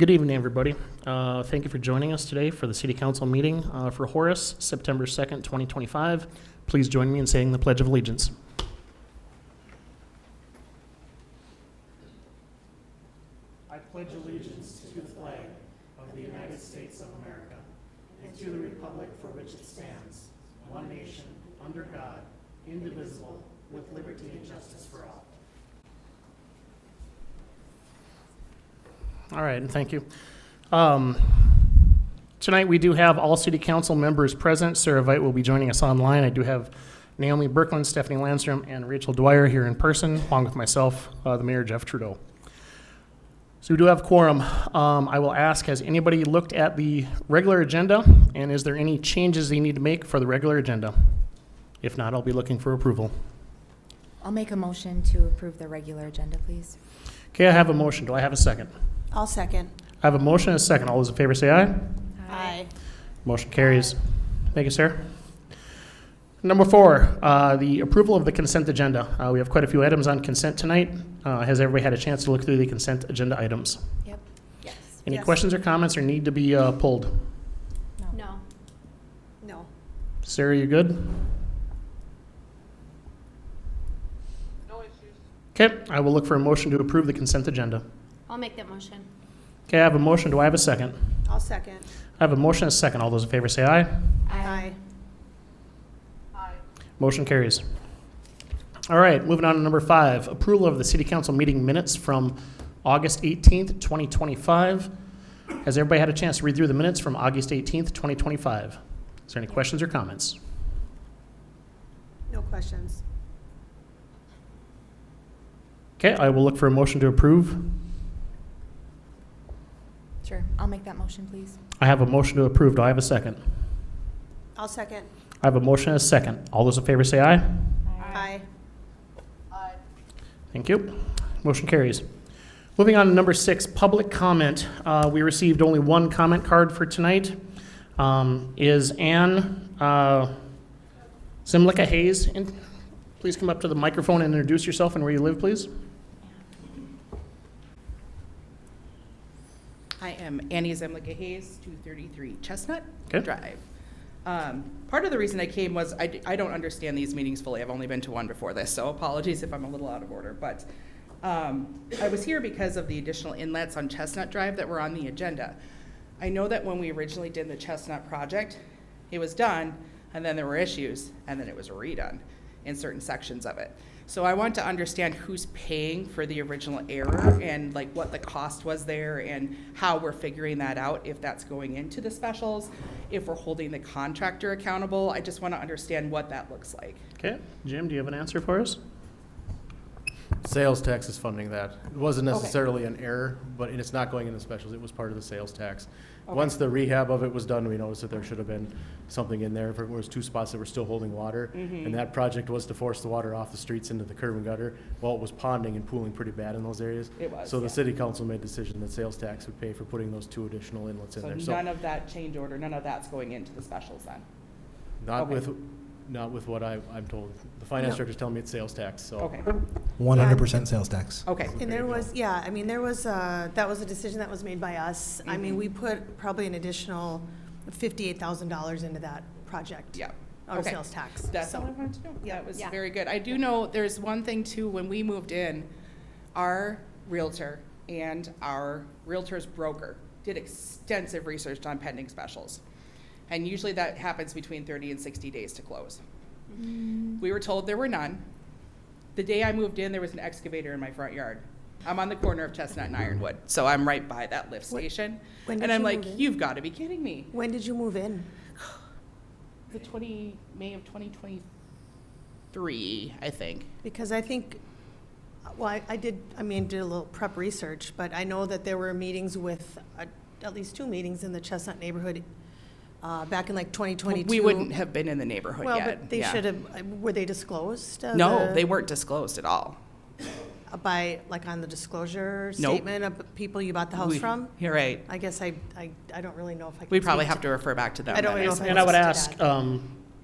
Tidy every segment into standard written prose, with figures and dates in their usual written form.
Good evening, everybody. Thank you for joining us today for the City Council meeting for Horace, September 2nd, 2025. Please join me in saying the Pledge of Allegiance. I pledge allegiance to the flag of the United States of America and to the republic for which it stands, one nation, under God, indivisible, with liberty and justice for all. All right, and thank you. Tonight we do have all City Council members present. Sarah Veit will be joining us online. I do have Naomi Birkeland, Stephanie Landstrom, and Rachel Dwyer here in person, along with myself, the Mayor, Jeff Trudeau. So we do have quorum. I will ask, has anybody looked at the regular agenda, and is there any changes they need to make for the regular agenda? If not, I'll be looking for approval. I'll make a motion to approve the regular agenda, please. Okay, I have a motion. Do I have a second? I'll second. I have a motion and a second. All those in favor say aye. Aye. Motion carries. Thank you, sir. Number 4, the approval of the consent agenda. We have quite a few items on consent tonight. Has everybody had a chance to look through the consent agenda items? Yep. Yes. Any Yes. questions or comments or need to be pulled? No. No. Sarah, you good? No issues. Okay, I will look for a motion to approve the consent agenda. I'll make that motion. Okay, I have a motion. Do I have a second? I'll second. I have a motion and a second. All those in favor say aye. Aye. Aye. Motion carries. All right, moving on to number 5, approval of the City Council meeting minutes from August 18th, 2025. Has everybody had a chance to read through the minutes from August 18th, 2025? Is there any questions or comments? No questions. Okay, I will look for a motion to approve. Sure. I'll make that motion, please. I have a motion to approve. Do I have a second? I'll second. I have a motion and a second. All those in favor say aye. Aye. Aye. Thank you. Motion carries. Moving on to number 6, public comment. We received only one comment card for tonight. Is Ann Zimlicka Hayes in? Please come up to the microphone and introduce yourself and where you live, please. I am Annie Zimlicka Hayes, 233 Chestnut Okay. Drive. Part of the reason I came was I don't understand these meetings fully. I've only been to one before this, so apologies if I'm a little out of order. But I was here because of the additional inlets on Chestnut Drive that were on the agenda. I know that when we originally did the Chestnut project, it was done, and then there were issues, and then it was redone in certain sections of it. So I want to understand who's paying for the original error and like what the cost was there and how we're figuring that out, if that's going into the specials, if we're holding the contractor accountable. I just want to understand what that looks like. Okay. Jim, do you have an answer for us? Sales tax is funding that. It wasn't necessarily an error, but it's not going into specials. It was part of the sales tax. Okay. Once the rehab of it was done, we noticed that there should have been something in there. There was 2 spots that were still holding water, and that project was to force the water off the streets into the curb and gutter. Well, it was ponding and pooling pretty bad in those areas. It was, So the yeah. city council made the decision that sales tax would pay for putting those 2 additional inlets in So there. none of that change order, none of that's going into the specials then? Not okay. not with what I'm told. The finance director's telling me it's sales tax, so. Okay, 100% sales tax. okay. And there was, yeah, I mean, there was, that was a decision that was made by us. I mean, we put probably an additional $58,000 into that project. Yeah. Our Okay. sales tax. That's So- all I wanted to know. Yeah. That was Yeah. very good. I do know there's one thing too, when we moved in, our realtor and our realtor's broker did extensive research on pending specials. And usually that happens between 30 and 60 days to close. We were told there were none. The day I moved in, there was an excavator in my front yard. I'm on the corner of Chestnut and Ironwood, so I'm right by that lift station. when did And I'm you like, move in? you've got to be kidding me. When did you move in? May of 2023, I think. Because I think, well, I did a little prep research, but I know that there were meetings with, at least 2 meetings in the Chestnut neighborhood back in like 2022. We wouldn't have been in the neighborhood Well, yet. but they yeah. should have, were they disclosed? No, they weren't disclosed at all. By, like on the disclosure Nope. statement of people you bought the house from? You're right. I guess I don't really know if I can. We probably speak have to refer back to them. I don't then. know if And I would Let's ask, do that.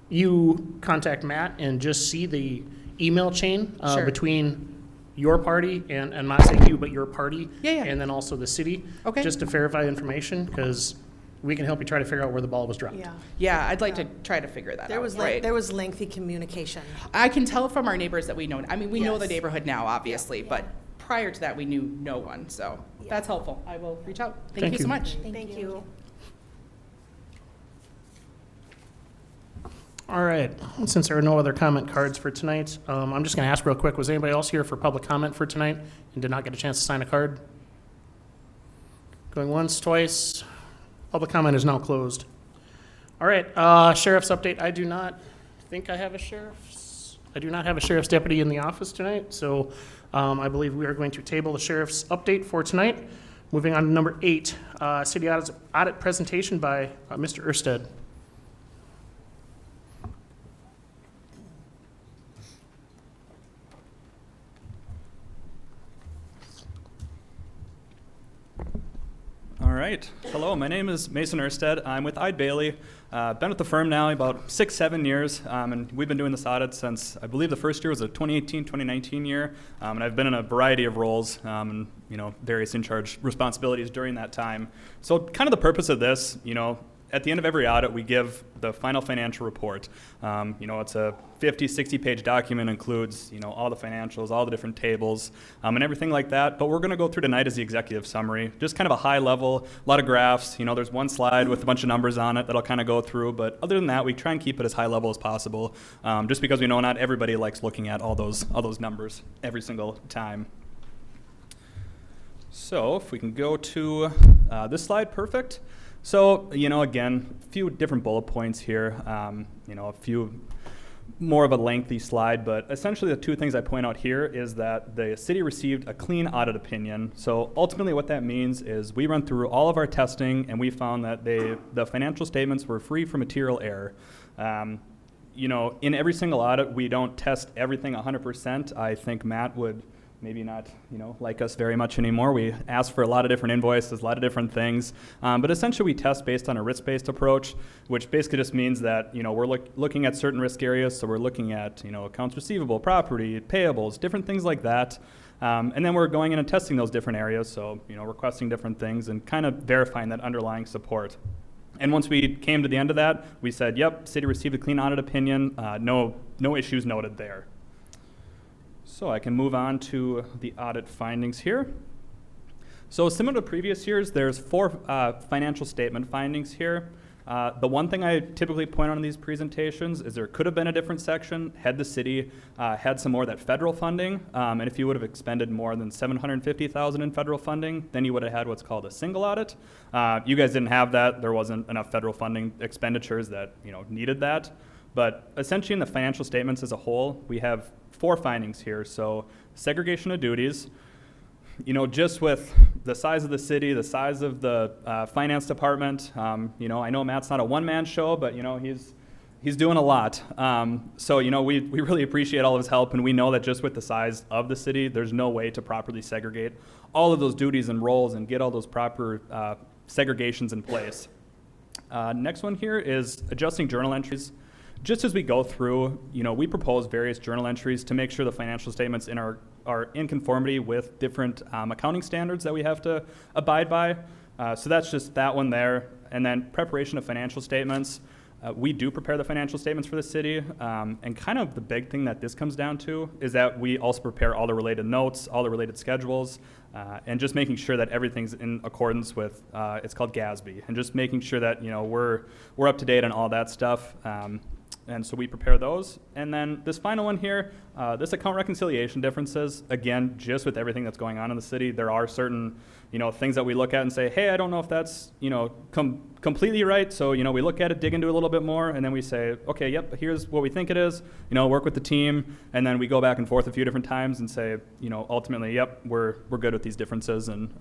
you contact Matt and just see the email chain Sure. between your party, and I'm not saying you, but your party. Yeah. And then also the city. Okay. Just to verify information, because we can help you try to figure out where the ball was dropped. Yeah. Yeah, I'd like to try to figure that There out. was, right. there was lengthy communication. I can tell from our neighbors that we know. I mean, we know the Yes. neighborhood now, obviously, but prior to that, we knew no one. So that's helpful. I will reach out. Thank Thank you so you. much. Thank you. All right, since there are no other comment cards for tonight, I'm just going to ask real quick, was anybody else here for public comment for tonight and did not get a chance to sign a card? Going once, twice. Public comment is now closed. All right, sheriff's update. I do not think I have a sheriff's. I do not have a sheriff's deputy in the office tonight, so I believe we are going to table the sheriff's update for tonight. Moving on to number 8, city audit presentation by Mr. Ersted. All right. Hello, my name is Mason Ersted. I'm with Eide Bailey. Been with the firm now about 6-7 years, and we've been doing this audit since I believe the first year was a 2018-2019 year, and I've been in a variety of roles and various in-charge responsibilities during that time. So kind of the purpose of this, at the end of every audit, we give the final financial report. It's a 50, 60-page document, includes, all the financials, all the different tables, and everything like that. But we're going to go through tonight is the executive summary, just kind of a high level, a lot of graphs. There's one slide with a bunch of numbers on it that I'll kind of go through. But other than that, we try and keep it as high level as possible, just because we know not everybody likes looking at all those numbers every single time. So if we can go to this slide, perfect. So, again, a few different bullet points here, a few more of a lengthy slide, but essentially the two things I point out here is that the city received a clean audit opinion. So ultimately what that means is we run through all of our testing and we found that the financial statements were free from material error. In every single audit, we don't test everything 100%. I think Matt would maybe not, like us very much anymore. We ask for a lot of different invoices, a lot of different things. But essentially we test based on a risk-based approach, which basically just means that, we're looking at certain risk areas. So we're looking at, accounts receivable, property, payables, different things like that. And then we're going in and testing those different areas. So, requesting different things and kind of verifying that underlying support. And once we came to the end of that, we said, yep, city received a clean audit opinion. No issues noted there. So I can move on to the audit findings here. So similar to previous years, there's 4 financial statement findings here. The one thing I typically point out in these presentations is there could have been a different section had the city had some more of that federal funding. And if you would have expended more than $750,000 in federal funding, then you would have had what's called a single audit. You guys didn't have that. There wasn't enough federal funding expenditures that needed that. But essentially in the financial statements as a whole, we have 4 findings here. So segregation of duties, just with the size of the city, the size of the finance department, I know Matt's not a one-man show, but he's doing a lot. So we really appreciate all of his help, and we know that just with the size of the city, there's no way to properly segregate all of those duties and roles and get all those proper segregations in place. Next one here is adjusting journal entries. Just as we go through, we propose various journal entries to make sure the financial statements are in conformity with different accounting standards that we have to abide by. So that's just that one there. And then preparation of financial statements. We do prepare the financial statements for the city. And kind of the big thing that this comes down to is that we also prepare all the related notes, all the related schedules, and just making sure that everything's in accordance with, it's called GASB, and just making sure that, we're up to date on all that stuff. And so we prepare those. And then this final one here, this account reconciliation differences, again, just with everything that's going on in the city, there are certain, things that we look at and say, hey, I don't know if that's, completely right. So, we look at it, dig into it a little bit more, and then we say, okay, yep, here's what we think it is, work with the team. And then we go back and forth a few different times and say, ultimately, yep, we're good with these differences. And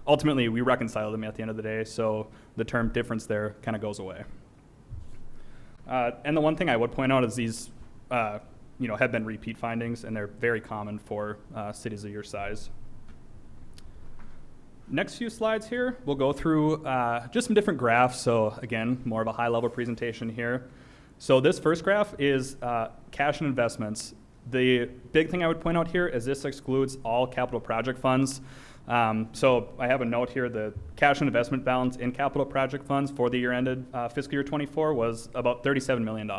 ultimately, we reconcile them at the end of the day. So the term difference there kind of goes away. And the one thing I would point out is these, have been repeat findings, and they're very common for cities of your size. Next few slides here, we'll go through just some different graphs. So again, more of a high-level presentation here. So this first graph is cash and investments. The big thing I would point out here is this excludes all capital project funds. So I have a note here, the cash and investment balance in capital project funds for the year ended fiscal year 24 was about $37 million.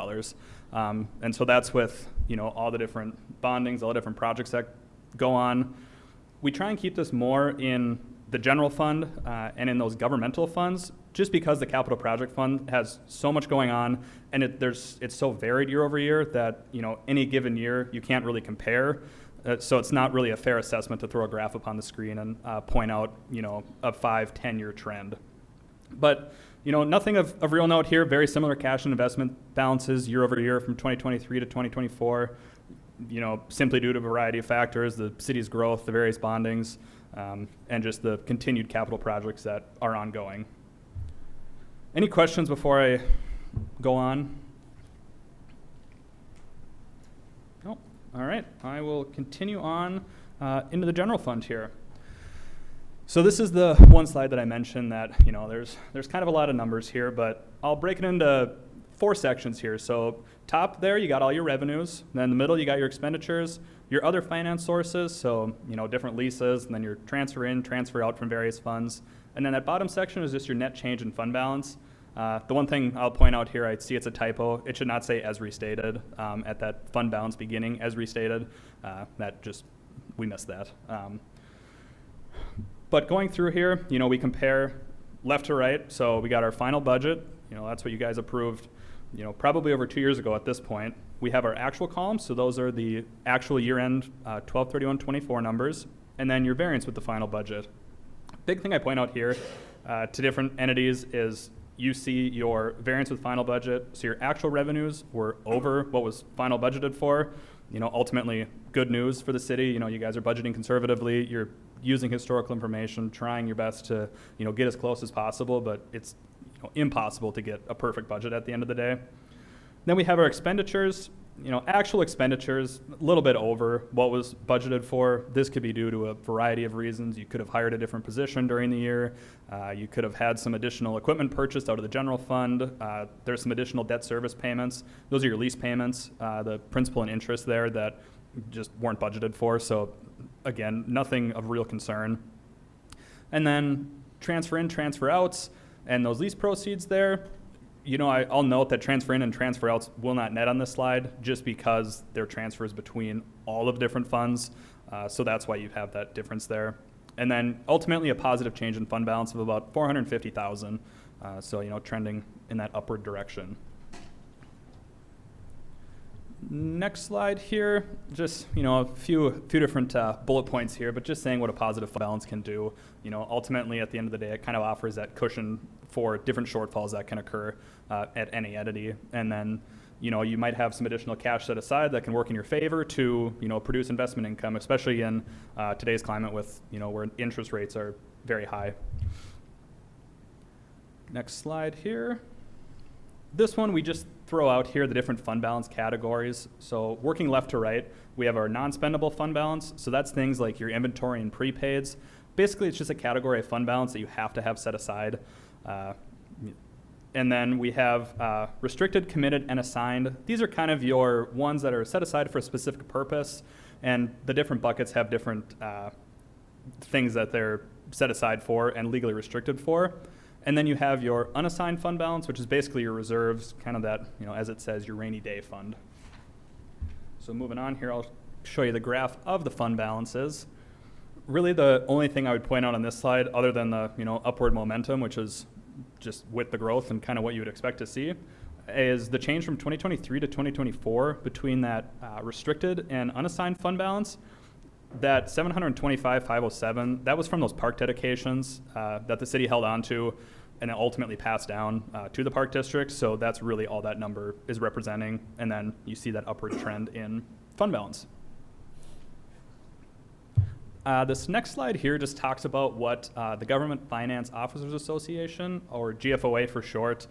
And so that's with, all the different bondings, all the different projects that go on. We try and keep this more in the general fund and in those governmental funds, just because the capital project fund has so much going on, and it's so varied year over year that any given year you can't really compare. So it's not really a fair assessment to throw a graph up on the screen and point out a 5-10 year trend. But nothing of real note here. Very similar cash and investment balances year over year from 2023 to 2024. Simply due to a variety of factors, the city's growth, the various bondings, and just the continued capital projects that are ongoing. Any questions before I go on? No? All right. I will continue on into the general fund here. So this is the one slide that I mentioned that, there's kind of a lot of numbers here, but I'll break it into 4 sections here. So top there, you got all your revenues. Then in the middle, you got your expenditures, your other finance sources, so, different leases, and then your transfer in, transfer out from various funds. And then that bottom section is just your net change in fund balance. The one thing I'll point out here, I see it's a typo. It should not say as restated at that fund balance beginning as restated. We missed that. But going through here, we compare left to right. So we got our final budget. That's what you guys approved, probably over 2 years ago at this point. We have our actual columns. So those are the actual year-end 12/31/24 numbers. And then your variance with the final budget. Big thing I point out here to different entities is you see your variance with final budget. So your actual revenues were over what was final budgeted for. Ultimately good news for the city. You guys are budgeting conservatively. You're using historical information, trying your best to, get as close as possible, but it's impossible to get a perfect budget at the end of the day. Then we have our expenditures. Actual expenditures, a little bit over what was budgeted for. This could be due to a variety of reasons. You could have hired a different position during the year. You could have had some additional equipment purchased out of the general fund. There's some additional debt service payments. Those are your lease payments, the principal and interest there that just weren't budgeted for. So again, nothing of real concern. And then transfer in, transfer outs, and those lease proceeds there. I'll note that transfer in and transfer outs will not net on this slide just because they're transfers between all of different funds. So that's why you have that difference there. And then ultimately a positive change in fund balance of about $450,000. So, trending in that upward direction. Next slide here, just, a few different bullet points here, but just saying what a positive fund balance can do. Ultimately at the end of the day, it kind of offers that cushion for different shortfalls that can occur at any entity. And then, you might have some additional cash set aside that can work in your favor to, produce investment income, especially in today's climate with, where interest rates are very high. Next slide here. This one, we just throw out here the different fund balance categories. So working left to right, we have our non-spendable fund balance. So that's things like your inventory and prepaids. Basically, it's just a category of fund balance that you have to have set aside. And then we have restricted, committed, and assigned. These are kind of your ones that are set aside for a specific purpose. And the different buckets have different things that they're set aside for and legally restricted for. And then you have your unassigned fund balance, which is basically your reserves, kind of that, as it says, your rainy day fund. So moving on here, I'll show you the graph of the fund balances. Really the only thing I would point out on this slide, other than the, upward momentum, which is just with the growth and kind of what you would expect to see, is the change from 2023 to 2024 between that restricted and unassigned fund balance. That $725,507, that was from those park dedications that the city held on to and then ultimately passed down to the park district. So that's really all that number is representing. And then you see that upward trend in fund balance. This next slide here just talks about what the Government Finance Officers Association, or GFOA for short,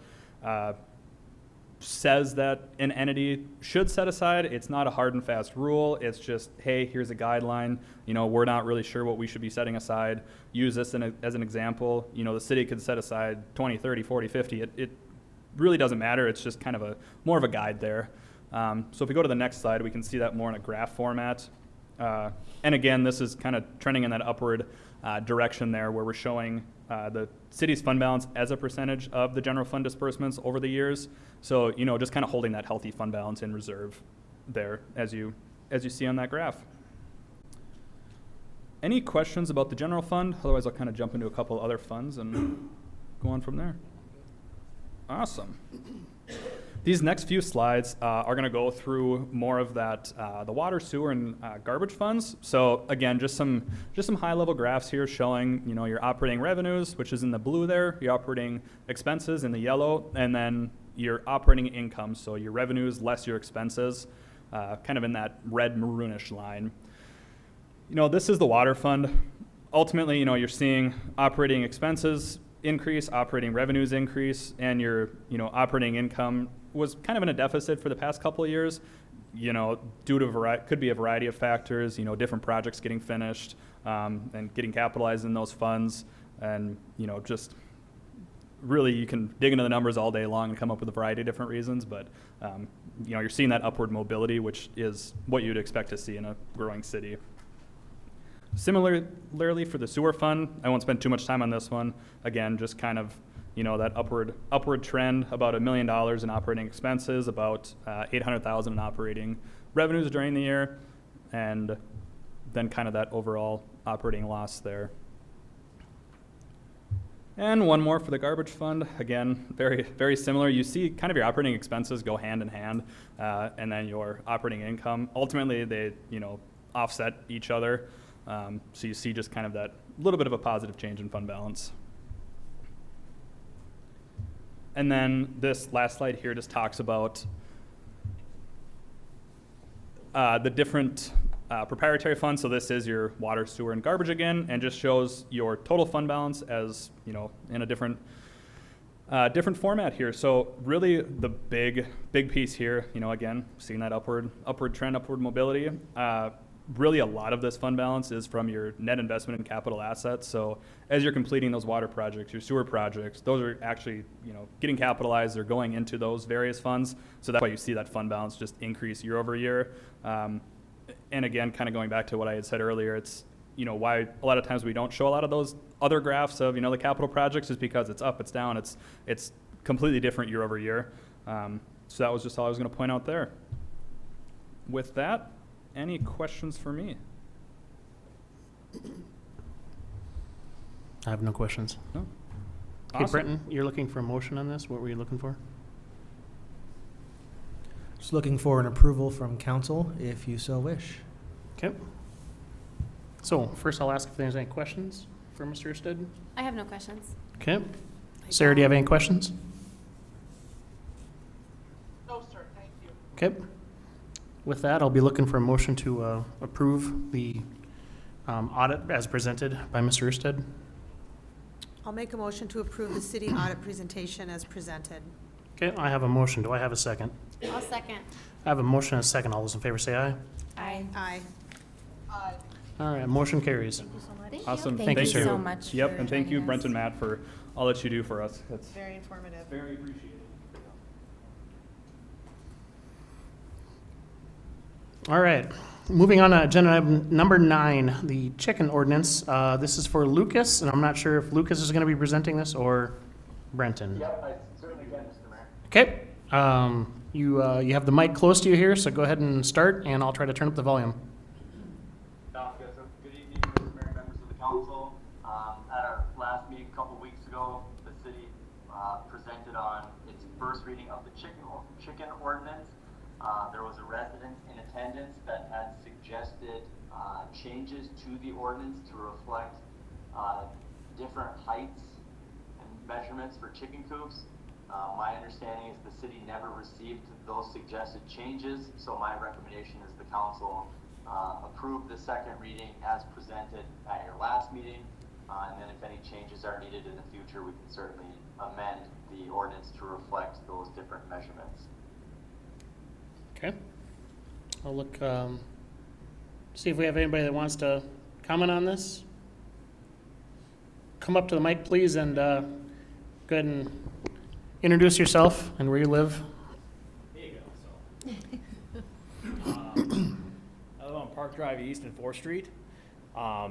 says that an entity should set aside. It's not a hard and fast rule. It's just, hey, here's a guideline. We're not really sure what we should be setting aside. Use this as an example. The city could set aside 20, 30, 40, 50. It really doesn't matter. It's just kind of more of a guide there. So if we go to the next slide, we can see that more in a graph format. And again, this is kind of trending in that upward direction there, where we're showing the city's fund balance as a percentage of the general fund disbursements over the years. So, just kind of holding that healthy fund balance in reserve there as you see on that graph. Any questions about the general fund? Otherwise, I'll kind of jump into a couple other funds and go on from there. Awesome. These next few slides are going to go through more of that, the water, sewer, and garbage funds. So again, just some high-level graphs here showing, your operating revenues, which is in the blue there, your operating expenses in the yellow, and then your operating income, so your revenues less your expenses, kind of in that red maroonish line. This is the water fund. Ultimately, you're seeing operating expenses increase, operating revenues increase, and your, operating income was kind of in a deficit for the past couple of years, due to could be a variety of factors, different projects getting finished, and getting capitalized in those funds. And, just really you can dig into the numbers all day long and come up with a variety of different reasons, but, you're seeing that upward mobility, which is what you'd expect to see in a growing city. Similarly for the sewer fund, I won't spend too much time on this one. Again, just kind of, that upward trend, about $1 million in operating expenses, about $800,000 in operating revenues during the year, and then kind of that overall operating loss there. And one more for the garbage fund. Again, very, very similar. You see kind of your operating expenses go hand in hand, and then your operating income. Ultimately, they, offset each other. So you see just kind of that little bit of a positive change in fund balance. And then this last slide here just talks about the different proprietary funds. So this is your water, sewer, and garbage again, and just shows your total fund balance as, in a different format here. So really the big piece here, again, seeing that upward trend, upward mobility. Really a lot of this fund balance is from your net investment in capital assets. So as you're completing those water projects, your sewer projects, those are actually, getting capitalized. They're going into those various funds. So that's why you see that fund balance just increase year over year. And again, kind of going back to what I had said earlier, it's, why a lot of times we don't show a lot of those other graphs of, the capital projects is because it's up, it's down, it's completely different year over year. So that was just all I was going to point out there. With that, any questions for me? I have no questions. No? Okay, Awesome. Brenton, you're looking for a motion on this? What were you looking for? Just looking for an approval from council if you so wish. Okay. So first I'll ask if there's any questions for Mr. Ersted. I have no questions. Okay. Sarah, do you have any questions? No, sir, thank you. Okay. With that, I'll be looking for a motion to approve the audit as presented by Mr. Ersted. I'll make a motion to approve the city audit presentation as presented. Okay, I have a motion. Do I have a second? I'll second. I have a motion and a second. All those in favor say aye. Aye. Aye. Aye. All right, motion carries. Thank Awesome. you. Thank you, sir. so much. Yep, for and thank you, joining Brent us. and Matt, for all that you do for us. That's Very informative. very appreciated. All right, moving on to agenda item number 9, the chicken ordinance. This is for Lucas, and I'm not sure if Lucas is going to be presenting this or Brenton. Yep, I certainly can, Mr. Mayor. Okay, you have the mic close to you here, so go ahead and start, and I'll try to turn up the volume. Sounds good. So, good evening, Mr. Mayor, members of the council. At our last meeting a couple weeks ago, the city presented on its first reading of the chicken ordinance. There was a resident in attendance that had suggested changes to the ordinance to reflect different heights and measurements for chicken coops. My understanding is the city never received those suggested changes, so my recommendation is the council approve the second reading as presented at your last meeting, and then if any changes are needed in the future, we can certainly amend the ordinance to reflect those different measurements. Okay. I'll look, see if we have anybody that wants to comment on this. Come up to the mic, please, and go ahead and introduce yourself and where you live. There you go. I live on Park Drive East and 4th Street.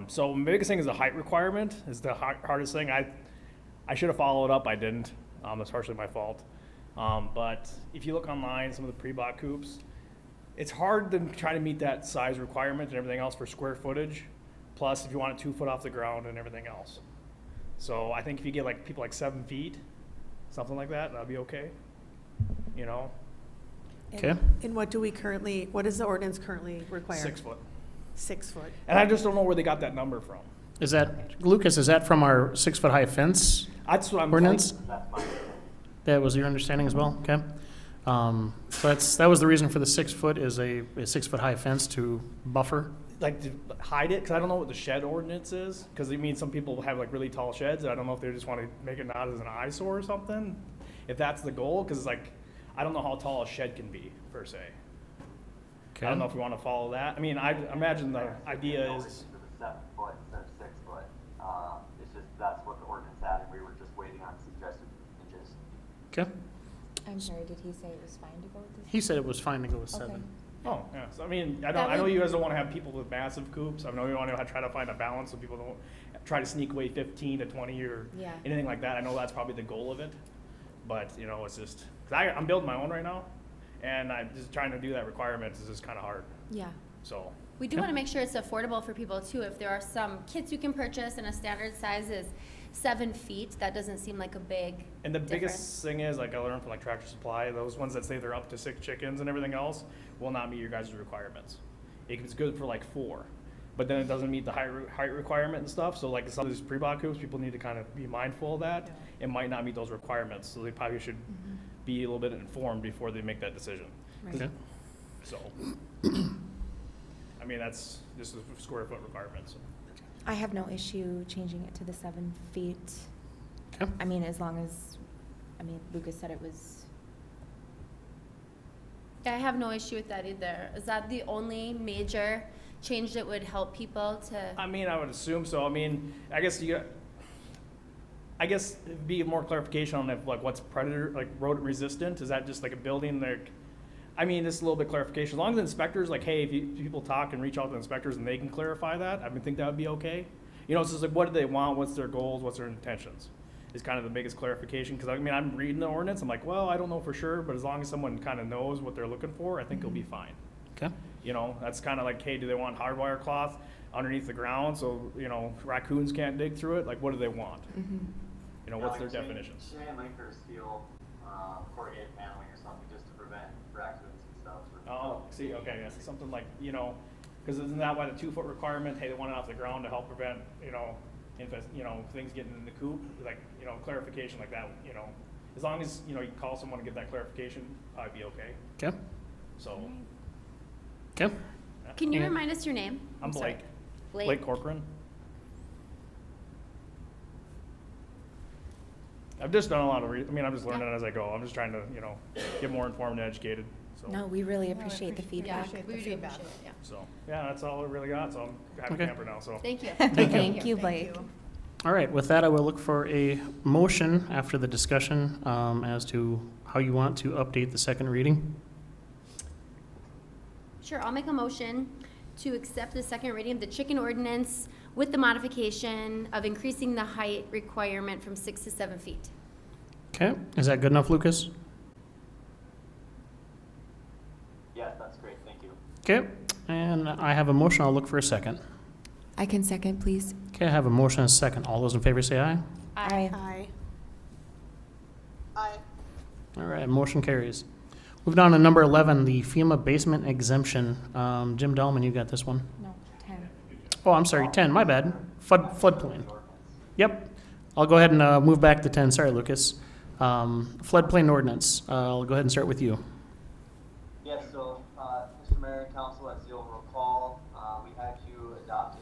So the biggest thing is the height requirement is the hardest thing. I should have followed up. I didn't. That's partially my fault. But if you look online, some of the pre-bought coupes, it's hard to try to meet that size requirement and everything else for square footage. Plus, if you want it 2 foot off the ground and everything else. So I think if you get like people like 7 feet, something like that, that'd be okay. You know, Okay. And what does the ordinance currently require? 6 foot. 6 foot. And I just don't know where they got that number from. Is that, Lucas, is that from our 6-foot high fence That's what I'm ordinance? That's my, That was your understanding as well? Okay. So that was the reason for the 6 foot is a 6-foot high fence to buffer. Like to hide it, because I don't know what the shed ordinance is, because it means some people have like really tall sheds, and I don't know if they just want to make it not as an eyesore or something, if that's the goal, because like, I don't know how tall a shed can be, per se. I don't know if we want to follow that. I mean, I imagine the idea is, for the 7 foot instead of 6 foot. It's just, that's what the ordinance had, and we were just waiting on suggested inches. Okay. I'm sorry, did he say it was fine to go with this? He said it was fine to go with Okay. 7. oh, yeah, so I mean, I That know would- you guys don't want to have people with massive coops. I know you want to try to find a balance so people don't try to sneak away 15 to 20 or Yeah. anything like that. I know that's probably the goal of it, but you know, it's just, because I'm building my own right now, and I'm just trying to do that requirement is just kind of hard, Yeah. so. We do want to make sure it's affordable for people too. If there are some kits you can purchase and a standard size is 7 feet, that doesn't seem like a big And the difference. biggest thing is, like I learned from like Tractor Supply, those ones that say they're up to 6 chickens and everything else will not meet your guys' requirements. It's good for like 4, but then it doesn't meet the height requirement and stuff. So like some of these pre-bought coops, people need to kind of be mindful of that. It might not meet those requirements, so they probably should be a little bit informed before they make that decision. Okay. So, I mean, that's just a square foot requirement, so. I have no issue changing it to the 7 feet. Okay. I mean, as long as, Lucas said it was, I have no issue with that either. Is that the only major change that would help people to? I mean, I would assume so. I mean, I guess it'd be more clarification on if, like, what's predator, like, rodent resistant? Is that just like a building like, I mean, just a little bit of clarification. As long as the inspectors, like, hey, if people talk and reach out to the inspectors and they can clarify that, I would think that would be okay. You know, it's just like, what do they want? What's their goals? What's their intentions? Is kind of the biggest clarification. Because, I mean, I'm reading the ordinance. I'm like, well, I don't know for sure. But as long as someone kind of knows what they're looking for, I think it'll be fine. Okay. You know, that's kind of like, hey, do they want hardwire cloth underneath the ground so, you know, raccoons can't dig through it? Like, what do they want? You know, what's their definitions? Chain linkers steel, corrugated paneling or something just to prevent raccoons and stuff. Oh, see, okay, yeah, something like, you know, because isn't that why the 2 foot requirement, hey, they want it off the ground to help prevent, you know, things getting in the coop, like, you know, clarification like that, you know, as long as, you know, you call someone to get that clarification, I'd be okay, Okay. so. Okay. Can you Yeah. remind us your name? I'm sorry. Blake. Blake Corcoran. I've just done a lot of I'm just learning as I go. I'm just trying to, you know, get more informed and educated, so. no, we really appreciate the Yeah, feedback. appreciate we the do feedback. appreciate it, yeah. So, yeah, that's all I really got, so I'm a happy Okay. camper now, so. Thank you. Thank you, Blake. All right, with that, I will look for a motion after the discussion as to how you want to update the second reading. Sure, I'll make a motion to accept the second reading of the chicken ordinance with the modification of increasing the height requirement from 6 to 7 feet. Okay, is that good enough, Lucas? Yes, that's great, thank you. Okay, and I have a motion. I'll look for a second. I can second, please. Okay, I have a motion and a second. All those in favor say aye. Aye. Aye. Aye. All right, motion carries. Moving on to number 11, the FEMA basement exemption. Jim Dahlman, you got this one. No, 10. Oh, I'm sorry, 10, my bad. Floodplain. Yep. I'll go ahead and move back to 10. Sorry, Lucas. Floodplain ordinance. I'll go ahead and start with you. Yes, so, Mr. Mayor and Council, as you'll recall, we had you adopt a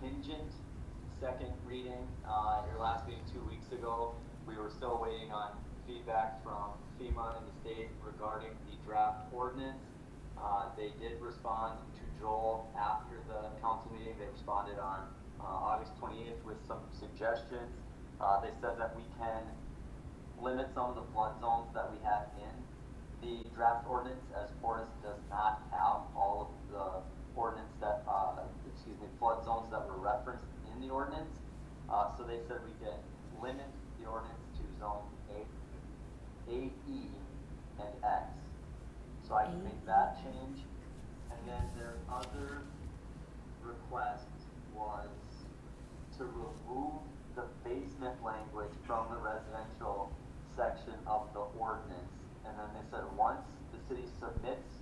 contingent second reading, at your last meeting 2 weeks ago. We were still waiting on feedback from FEMA and the state regarding the draft ordinance. They did respond to Joel after the council meeting. They responded on, August 28th with some suggestions. They said that we can limit some of the flood zones that we have in the draft ordinance, as Horace does not have all of the ordinance that, flood zones that were referenced in the ordinance. So they said we can limit the ordinance to zone A, E, and X. So I can make that change. And then their other request was to remove the basement language from the residential section of the ordinance. And then they said once the city submits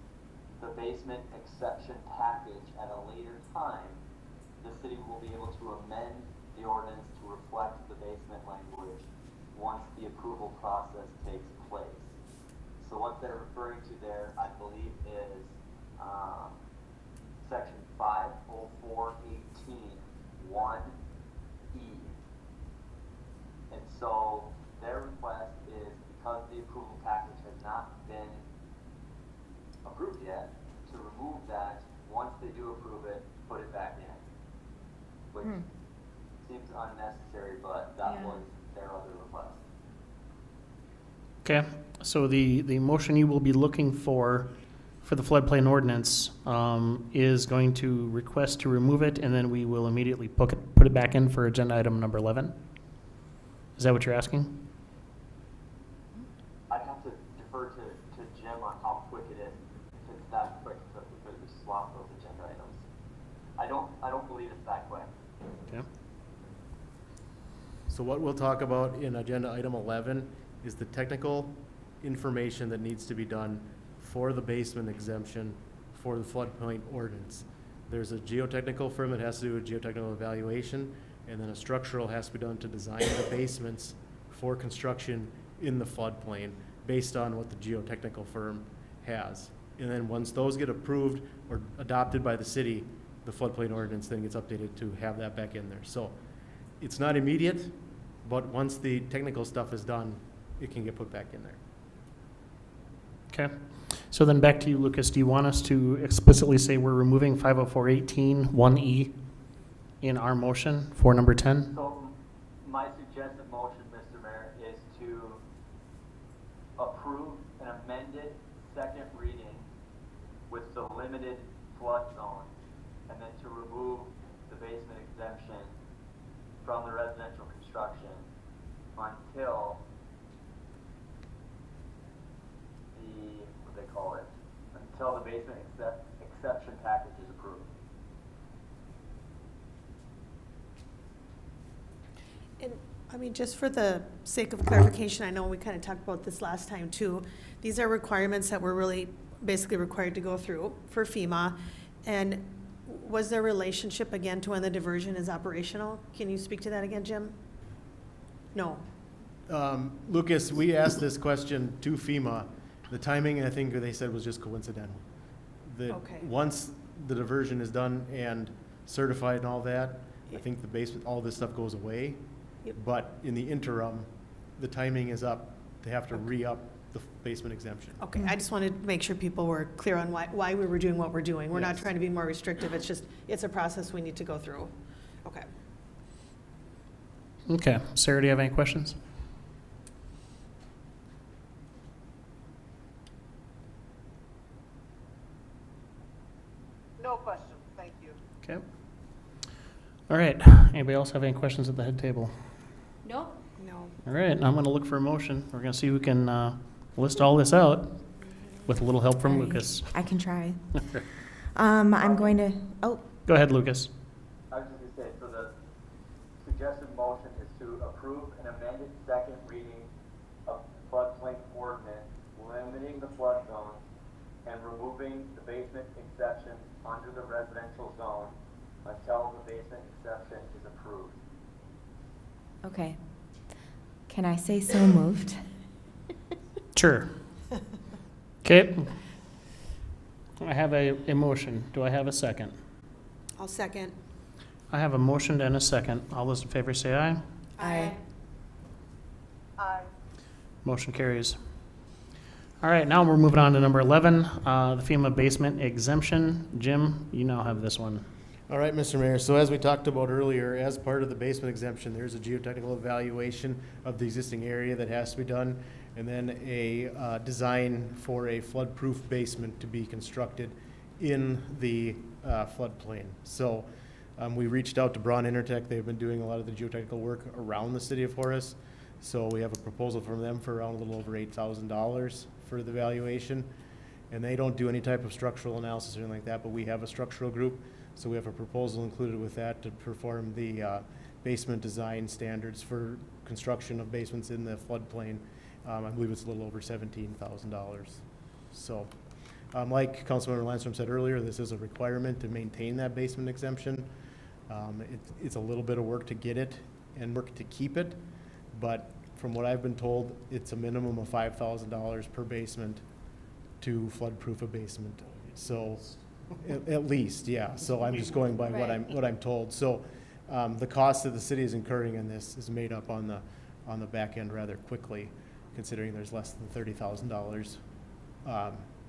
the basement exception package at a later time, the city will be able to amend the ordinance to reflect the basement language once the approval process takes place. So what they're referring to there, I believe, is section 50418 1E. And so their request is, because the approval package has not been approved yet, to remove that. Once they do approve it, put it back in, which seems unnecessary, but that Yeah. was their other request. Okay, so the motion you will be looking for the floodplain ordinance is going to request to remove it, and then we will immediately put it back in for agenda item number 11. Is that what you're asking? I'd have to defer to Jim on how quick it is. If it's that quick, that we could swap those agenda items. I don't believe it's that quick. Okay. So what we'll talk about in agenda item 11 is the technical information that needs to be done for the basement exemption for the floodplain ordinance. There's a geotechnical firm that has to do a geotechnical evaluation, and then a structural has to be done to design the basements for construction in the floodplain based on what the geotechnical firm has. And then once those get approved or adopted by the city, the floodplain ordinance then gets updated to have that back in there. So it's not immediate, but once the technical stuff is done, it can get put back in there. Okay, so then back to you, Lucas. Do you want us to explicitly say we're removing 50418 1E in our motion for number 10? So my suggested motion, Mr. Mayor, is to approve an amended second reading with the limited flood zone, and then to remove the basement exemption from the residential construction until until the basement exception package is approved. And, I mean, just for the sake of clarification, I know we kind of talked about this last time too. These are requirements that we're really basically required to go through for FEMA. And was there a relationship again to when the diversion is operational? Can you speak to that again, Jim? No. Lucas, we asked this question to FEMA. The timing, I think they said, was just coincidental. Okay. Once the diversion is done and certified and all that, I think the basement, all this stuff goes away. Yep. But in the interim, the timing is up. They have to re-up the basement exemption. Okay, I just wanted to make sure people were clear on why we were doing what we're doing. We're not Yes. trying to be more restrictive, it's just, it's a process we need to go through. Okay. Okay, Sarah, do you have any questions? No questions, thank you. Okay. All right, anybody else have any questions at the head table? Nope. No. All right, I'm going to look for a motion. We're going to see who can list all this out with a little help from Sorry. Lucas. I can try. I'm going to, Go ahead, Lucas. I was just gonna say, so the suggested motion is to approve an amended second reading of floodplain ordinance, limiting the flood zone and removing the basement exception under the residential zone until the basement exception is approved. okay. Can I say so moved? Sure. Okay. I have a motion. Do I have a second? I'll second. I have a motion and a second. All those in favor say aye. Aye. Aye. Motion carries. All right, now we're moving on to number 11, the FEMA basement exemption. Jim, you now have this one. All right, Mr. Mayor, so as we talked about earlier, as part of the basement exemption, there's a geotechnical evaluation of the existing area that has to be done. and then a design for a flood-proof basement to be constructed in the floodplain. So we reached out to Braun Intertech. They've been doing a lot of the geotechnical work around the city of Horace. So we have a proposal from them for around a little over $8,000 for the valuation. And they don't do any type of structural analysis or anything like that, but we have a structural group. So we have a proposal included with that to perform the basement design standards for construction of basements in the floodplain. I believe it's a little over $17,000. So, like Councilmember Landstrom said earlier, this is a requirement to maintain that basement exemption. It's a little bit of work to get it and work to keep it, but from what I've been told, it's a minimum of $5,000 per basement to flood-proof a basement. So, at least, yeah. So I'm just going by what I'm told. So, the cost that the city is incurring in this is made up on the back end rather quickly, considering there's less than $30,000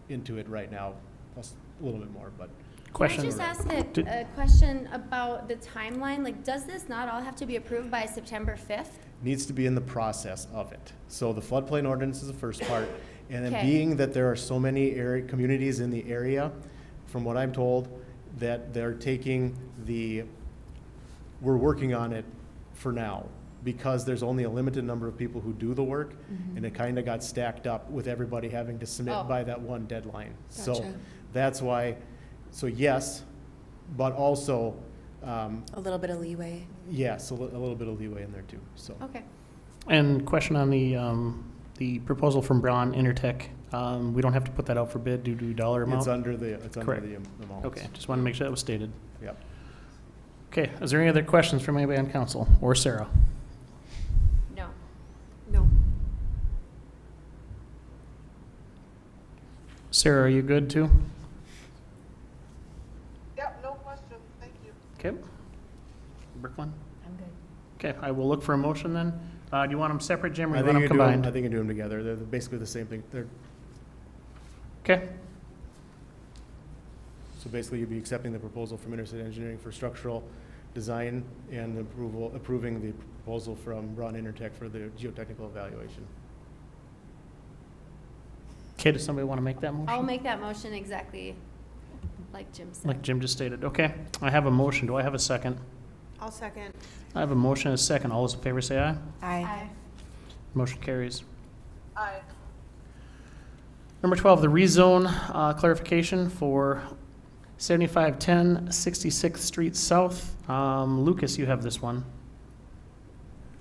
into it right now, plus a little bit more. But Question. Can I just ask a question about the timeline? Like, does this not all have to be approved by September 5th? needs to be in the process of it. So the floodplain ordinance is the first part, and then Okay. being that there are so many communities in the area, from what I'm told, that they're taking we're working on it for now, because there's only a limited number of people who do the work, and it kind of got stacked up with everybody having to submit Oh. by that one deadline. So Gotcha. that's why, so yes, but also, A little bit of leeway. yes, a little bit of leeway in there too, so. Okay. And question on the proposal from Braun Intertech. We don't have to put that out for bid due to dollar amount? It's under the Correct. amount. Okay, just want to make sure that was stated. Yep. Okay, is there any other questions from anybody on council or Sarah? No. No. Sarah, are you good too? Yep, no question, thank you. Okay. Brooklyn? I'm good. Okay, I will look for a motion then. Do you want them separate, Jim, or I you think want you them do combined? I think you do them together. They're basically the same thing. Okay, So basically, you'd be accepting the proposal from Interstate Engineering for structural design and approving the proposal from Braun Intertech for the geotechnical evaluation. okay, does somebody want to make that motion? I'll make that motion exactly like Jim said. Like Jim just stated. Okay, I have a motion. Do I have a second? I'll second. I have a motion and a second. All those in favor say aye. Aye. Motion carries. Aye. Number 12, the rezone clarification for 7510 66th Street South. Lucas, you have this one.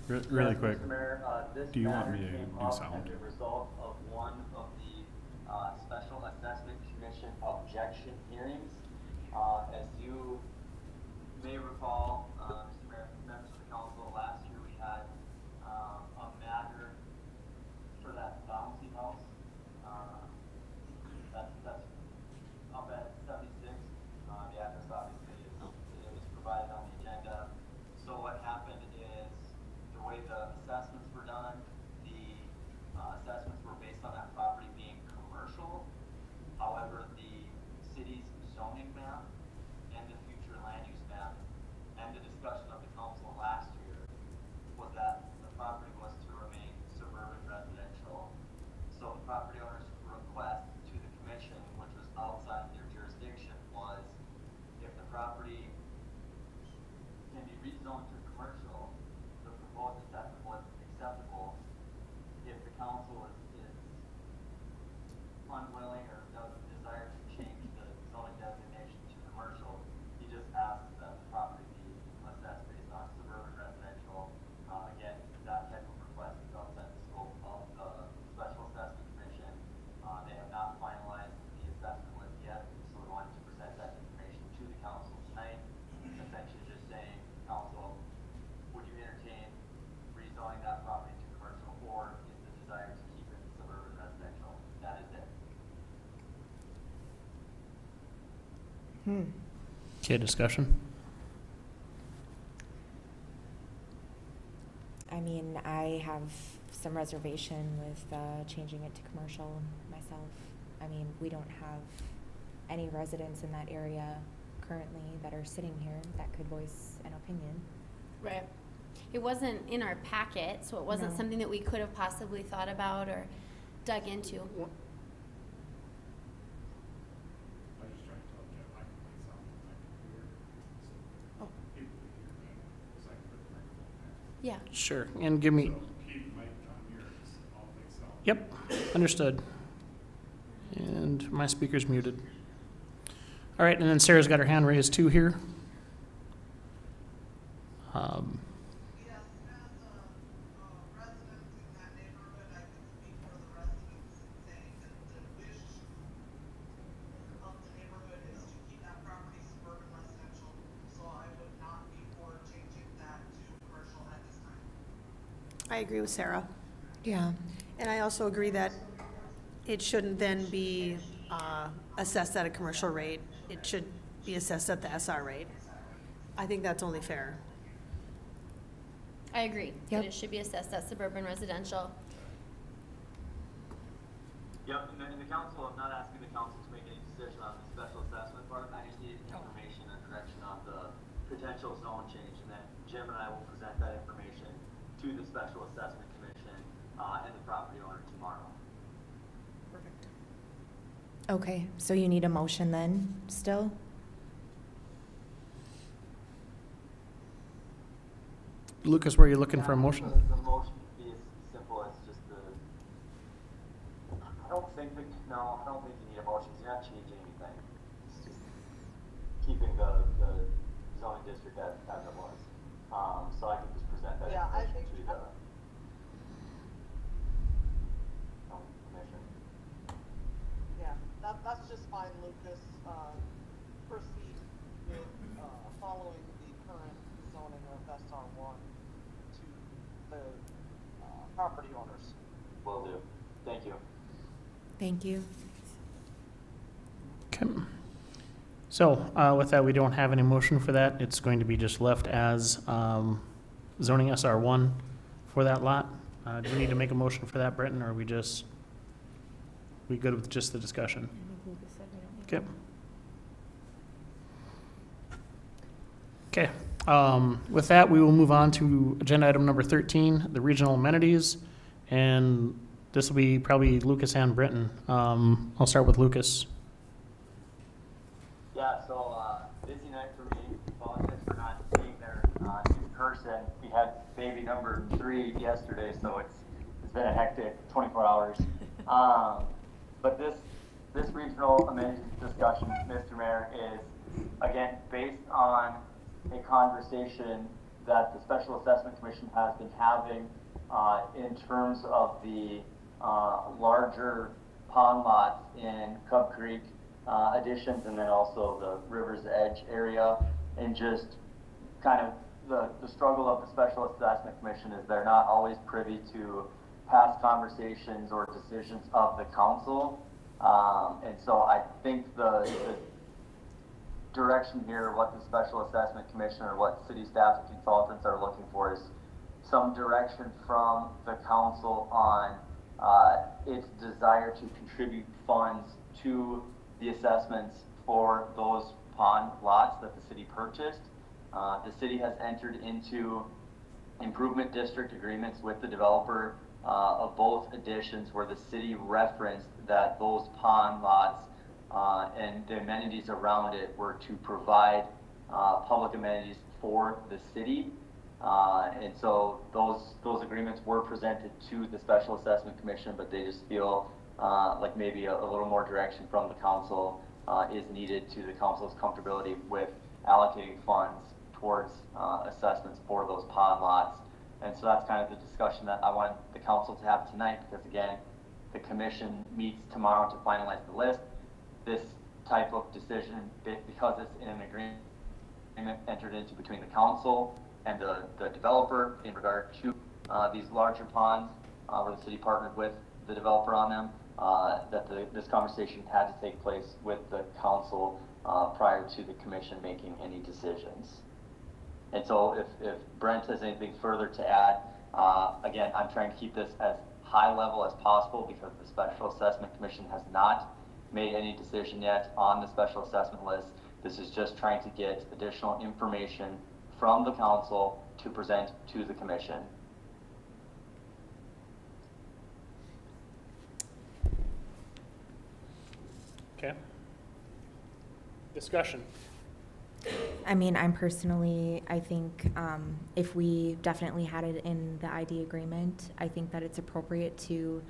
Really quick. Mr. Mayor, this Do you want matter me to came do up sound? as a result of one of the Special Assessment Commission objection hearings. As you may recall, Mr. Mayor, members of the council, last year we had a matter for that bouncy house. That's up at 76. The address obviously it was provided on the agenda. So what happened is the way the assessments were done, the assessments were based on that property being commercial. However, the city's zoning map and the future land use map and the discussion of the council last year was that the property was to remain suburban residential. So the property owner's request to the commission, which was outside their jurisdiction, was if the property can be rezoned to commercial, the proposed assessment was acceptable. If the council is unwilling or doesn't desire to change the zoning designation to commercial, he just asks that the property be assessed based on suburban residential. Again, that type of request is outside the scope of the Special Assessment Commission. They have not finalized the assessment list yet, so we wanted to present that information to the council tonight. Essentially just saying, council, would you entertain rezoning that property to commercial, or is the desire to keep it suburban residential? That is it. Okay, discussion. I mean, I have some reservation with changing it to commercial myself. I mean, we don't have any residents in that area currently that are sitting here that could voice an opinion. Right. it wasn't in our packet, so it wasn't No. something that we could have possibly thought about or dug into. Yeah. Sure, and give me. Yep, understood. And my speaker's muted. All right, and then Sarah's got her hand raised too here. Yes, as a resident in that neighborhood, I can speak for the residents saying that the wish of the neighborhood is to keep that property suburban residential. So I would not be for changing that to commercial at this time. I agree with Sarah. Yeah. And I also agree that it shouldn't then be assessed at a commercial rate. It should be assessed at the SR rate. I think that's only fair. I agree, Yep. that it should be assessed as suburban residential. Yep, and the council, I'm not asking the council to make any decision on the special assessment part, I just need information and direction on the potential zone change, and then Jim and I will present that information to the Special Assessment Commission, and the property owner tomorrow. Perfect. Okay, so you need a motion then, still? Lucas, were you looking for a motion? The motion would be as simple as just I don't think you need a motion, you're not changing anything. It's just keeping the zoning district as it was. So I can just present that Yeah, I information think- to the zoning commission. Yeah, that's just fine, Lucas. Proceed with, following the current zoning of SR1 to the, property owners. Will do. Thank you. Thank you. Okay. So with that, we don't have any motion for that. It's going to be just left as zoning SR1 for that lot. Do we need to make a motion for that, Britton, or are we good with just the discussion? Okay. Okay. With that, we will move on to agenda item number 13, the regional amenities. And this will be probably Lucas and Britton. I'll start with Lucas. Yeah, so busy night for me. Apologize for not being there in person. We had baby number 3 yesterday, so it's been a hectic 24 hours. But this regional amenities discussion, Mr. Mayor, is again based on a conversation that the Special Assessment Commission has been having in terms of the larger pond lots in Cub Creek additions, and then also the River's Edge area, and just kind of the struggle of the Special Assessment Commission is they're not always privy to past conversations or decisions of the council. And so I think the direction here, what the Special Assessment Commission or what city staff and consultants are looking for is some direction from the council on its desire to contribute funds to the assessments for those pond lots that the city purchased. The city has entered into improvement district agreements with the developer of both additions where the city referenced that those pond lots and the amenities around it were to provide public amenities for the city. And so those agreements were presented to the Special Assessment Commission, but they just feel like maybe a little more direction from the council is needed to the council's comfortability with allocating funds towards assessments for those pond lots. And so that's kind of the discussion that I want the council to have tonight, because again, the commission meets tomorrow to finalize the list. This type of decision, because it's in an agreement entered into between the council and the developer in regard to these larger ponds, where the city partnered with the developer on them, this conversation had to take place with the council prior to the commission making any decisions. And so if Brent has anything further to add, again, I'm trying to keep this as high level as possible because the Special Assessment Commission has not made any decision yet on the special assessment list. This is just trying to get additional information from the council to present to the commission. Okay. Discussion. I mean, I think if we definitely had it in the ID agreement, I think that it's appropriate to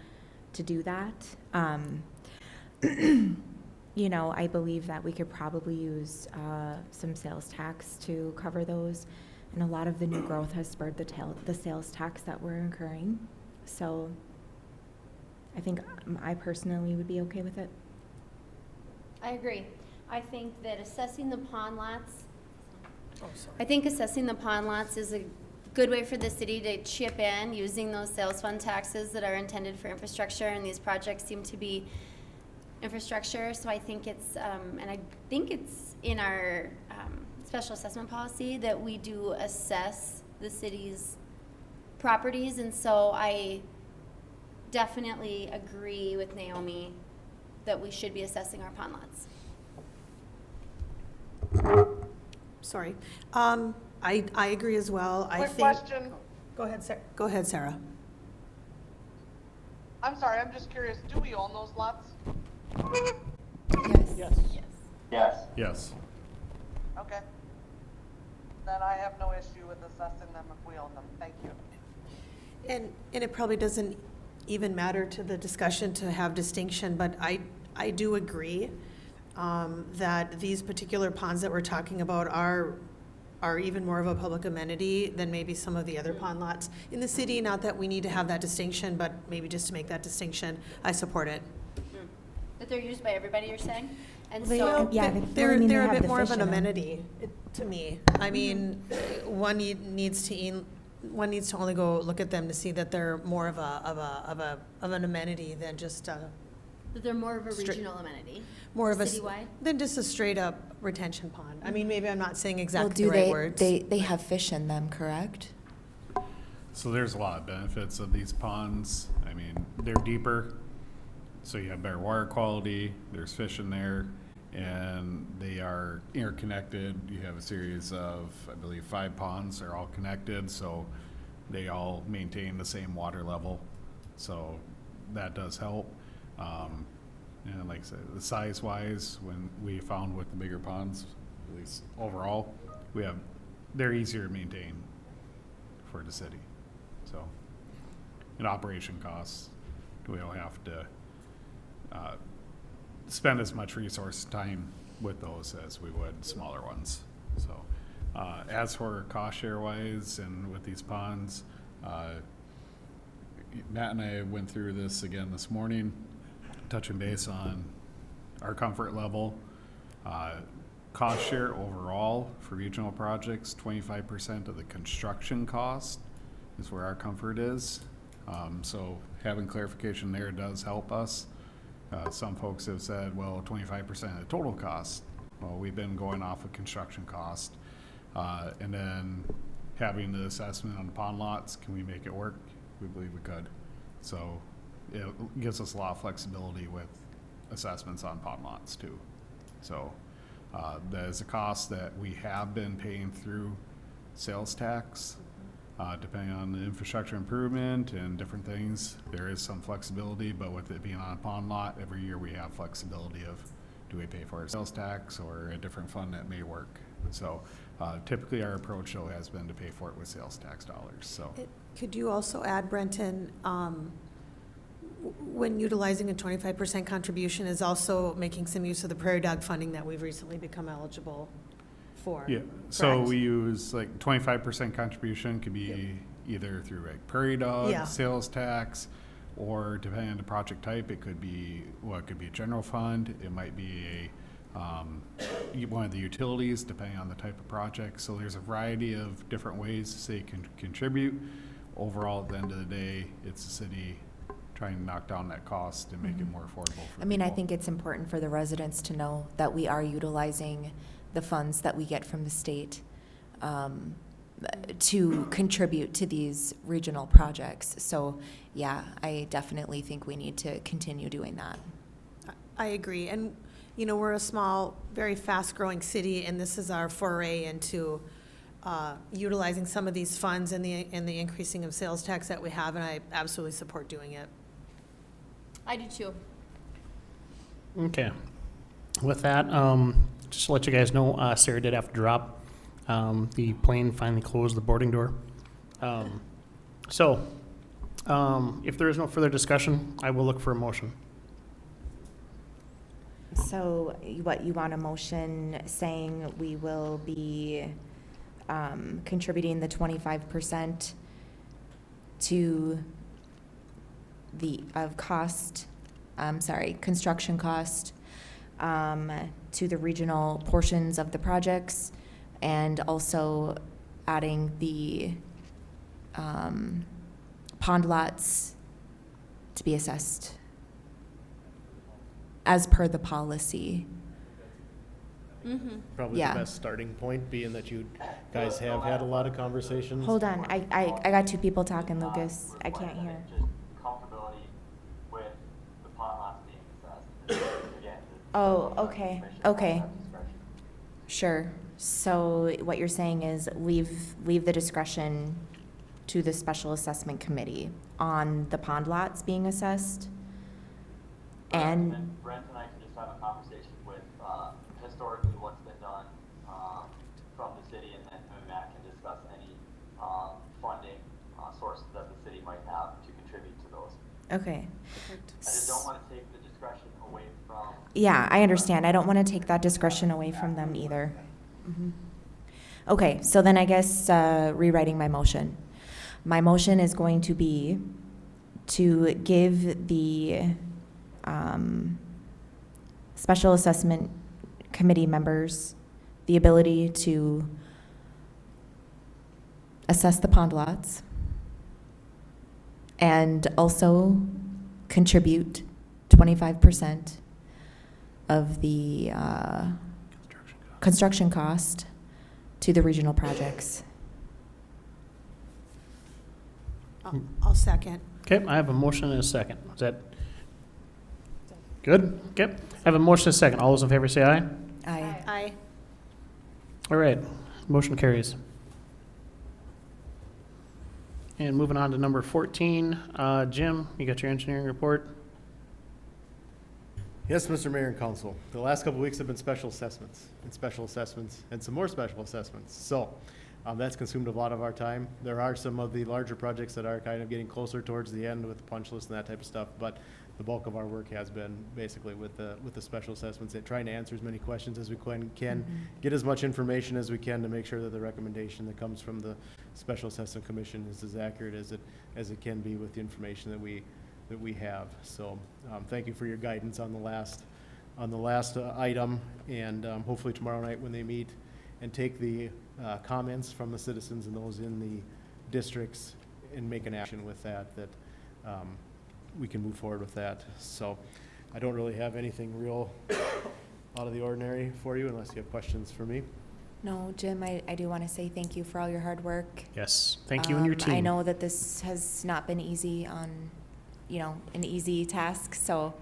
do that. You know, I believe that we could probably use some sales tax to cover those, and a lot of the new growth has spurred the sales tax that we're incurring. So I think I personally would be okay with it. I agree. I think that assessing the pond lots, Oh, sorry. I think assessing the pond lots is a good way for the city to chip in using those sales fund taxes that are intended for infrastructure, and these projects seem to be infrastructure. So I think it's, and I think it's in our special assessment policy that we do assess the city's properties, and so I definitely agree with Naomi that we should be assessing our pond lots. Sorry. I agree as well. I Quick think. question. Go ahead, Sarah. Go ahead, Sarah. I'm sorry, I'm just curious, do we own those lots? Yes. Yes. Yes. Okay. Then I have no issue with assessing them if we own them. Thank you. And it probably doesn't even matter to the discussion to have distinction, but I do agree that these particular ponds that we're talking about are even more of a public amenity than maybe some of the other pond lots in the city. Not that we need to have that distinction, but maybe just to make that distinction, I support it. That they're used by everybody, you're saying? And They- so, yeah, They're they a have bit the more of fish an in them. amenity to me. I mean, one needs to only go look at them to see that they're more of an amenity than just that they're more of a Stri- regional amenity. more of a Citywide? than just a straight up retention pond. I mean, maybe I'm not saying Well, exactly do the right they, words. they have fish in them, correct? So there's a lot of benefits of these ponds. I mean, they're deeper, so you have better water quality, there's fish in there, and they are interconnected. You have a series of, I believe, 5 ponds are all connected, so they all maintain the same water level. So that does help. And like I said, the size-wise, when we found with the bigger ponds, at least overall, they're easier to maintain for the city. So, in operation costs, we don't have to spend as much resource time with those as we would smaller ones. So, as for cost share wise and with these ponds, Matt and I went through this again this morning, touching base on our comfort level. Cost share overall for regional projects, 25% of the construction cost is where our comfort is. So having clarification there does help us. Some folks have said, well, 25% of the total cost. Well, we've been going off of construction cost. And then having the assessment on the pond lots, can we make it work? We believe we could. So it gives us a lot of flexibility with assessments on pond lots too. So that is a cost that we have been paying through sales tax. Depending on the infrastructure improvement and different things, there is some flexibility, but with it being on a pond lot, every year we have flexibility of, do we pay for our sales tax or a different fund that may work? So typically our approach though has been to pay for it with sales tax dollars, so. Could you also add, Brenton, when utilizing a 25% contribution is also making some use of the prairie dog funding that we've recently become eligible for? Yeah, so correct? we use like 25% contribution could be either through like prairie dog, Yeah. sales tax, or depending on the project type, it could be, well, it could be a general fund, it might be one of the utilities, depending on the type of project. So there's a variety of different ways the city can contribute. Overall, at the end of the day, it's the city trying to knock down that cost and make it more affordable for I mean, I people. think it's important for the residents to know that we are utilizing the funds that we get from the state to contribute to these regional projects. So, yeah, I definitely think we need to continue doing that. I agree. And, you know, we're a small, very fast-growing city, and this is our foray into utilizing some of these funds and the increasing of sales tax that we have, and I absolutely support doing it. I do too. Okay. With that, just to let you guys know, Sarah did have to drop. The plane finally closed the boarding door. So, if there is no further discussion, I will look for a motion. So what, you want a motion saying we will be contributing the 25% to the, of cost, construction cost to the regional portions of the projects, and also adding the pond lots to be assessed as per the policy. Probably Yeah. the best starting point, being that you guys have had a lot of conversations. Hold on, I got two people talking, Lucas. I can't hear. Just comfortability with the pond lots being assessed. Again, Oh, okay, commission okay. has that discretion. Sure. So what you're saying is leave the discretion to the special assessment committee on the pond lots being assessed? And, Brent and I can just have a conversation with, historically what's been done, from the city, and then Matt can discuss any, funding, sources that the city might have to contribute to those. okay. I just don't wanna take the discretion away from. Yeah, I understand. I don't want to take that discretion away from them either. Mhm. Okay, so then I guess rewriting my motion. My motion is going to be to give the special assessment committee members the ability to assess the pond lots and also contribute 25% of the construction cost to the regional projects. I'll second. Okay, I have a motion and a second. Is that good? Okay, I have a motion and a second. All those in favor say aye. Aye. Aye. All right, motion carries. And moving on to number 14, Jim, you got your engineering report? Yes, Mr. Mayor and Council. The last couple of weeks have been special assessments and some more special assessments. So that's consumed a lot of our time. There are some of the larger projects that are kind of getting closer towards the end with the punch list and that type of stuff, but the bulk of our work has been basically with the special assessments and trying to answer as many questions as we can, get as much information as we can to make sure that the recommendation that comes from the Special Assessment Commission is as accurate as it can be with the information that we have. So thank you for your guidance on the last item, and hopefully tomorrow night when they meet and take the comments from the citizens and those in the districts and make an action with that we can move forward with that. So I don't really have anything real out of the ordinary for you unless you have questions for me. No, Jim, I do want to say thank you for all your hard work. Yes, thank you and your team. I know that this has not been easy an easy task, so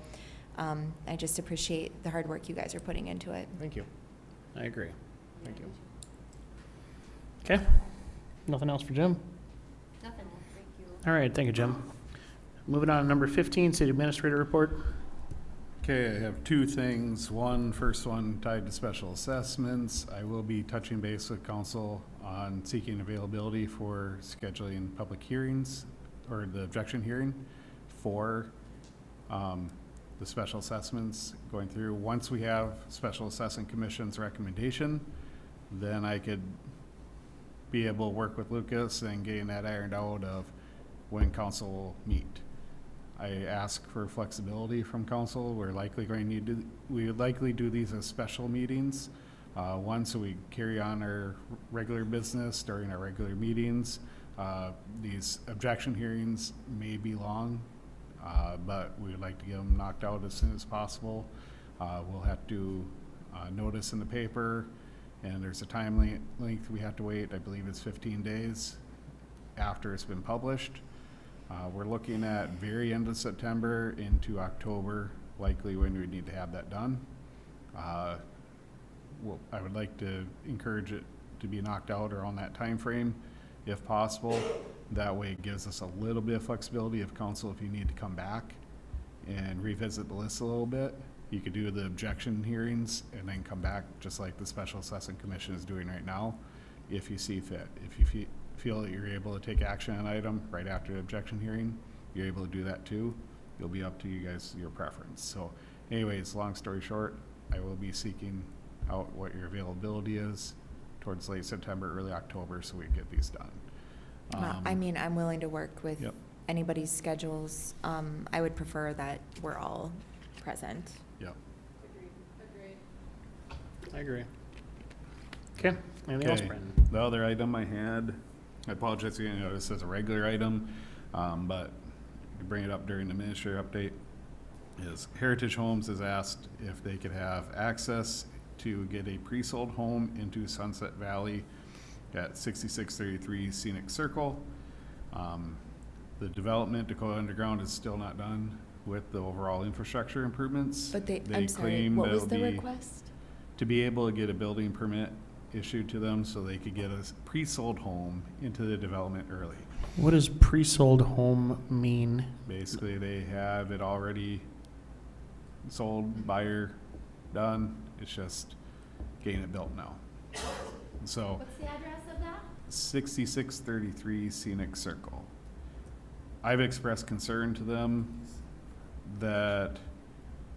I just appreciate the hard work you guys are putting into it. Thank you. I agree. Thank you. Okay, nothing else for Jim? Nothing, thank you. All right, thank you, Jim. Moving on to number 15, City Administrator Report. Okay, I have two things. First one tied to special assessments. I will be touching base with council on seeking availability for scheduling public hearings or the objection hearing for the special assessments going through. Once we have Special Assessment Commission's recommendation, then I could be able to work with Lucas and getting that ironed out of when council will meet. I ask for flexibility from council. We would likely do these as special meetings. One, so we carry on our regular business during our regular meetings. These objection hearings may be long, but we would like to get them knocked out as soon as possible. We'll have to notice in the paper, and there's a time length we have to wait. I believe it's 15 days after it's been published. We're looking at very end of September into October, likely when we need to have that done. I would like to encourage it to be knocked out around that time frame, if possible. That way it gives us a little bit of flexibility of council if you need to come back and revisit the list a little bit. You could do the objection hearings and then come back, just like the Special Assessment Commission is doing right now, if you see fit. If you feel that you're able to take action on an item right after the objection hearing, you're able to do that too. It'll be up to you guys, your preference. So anyways, long story short, I will be seeking out what your availability is towards late September, early October, so we can get these done. I mean, I'm willing to work with Yep. anybody's schedules. I would prefer that we're all present. Yep. I agree. Okay, anything else, Okay. Brandon? The other item I had, I apologize, you know, this is a regular item, but to bring it up during the administrator update, is Heritage Homes has asked if they could have access to get a pre-sold home into Sunset Valley at 6633 Scenic Circle. The development, Dakota Underground, is still not done with the overall infrastructure improvements. But I'm sorry, claim what that was it'll the be request? to be able to get a building permit issued to them so they could get a pre-sold home into the development early. What does pre-sold home mean? Basically, they have it already sold, buyer done. It's just getting it built now. So What's the address of that? 6633 Scenic Circle. I've expressed concern to them that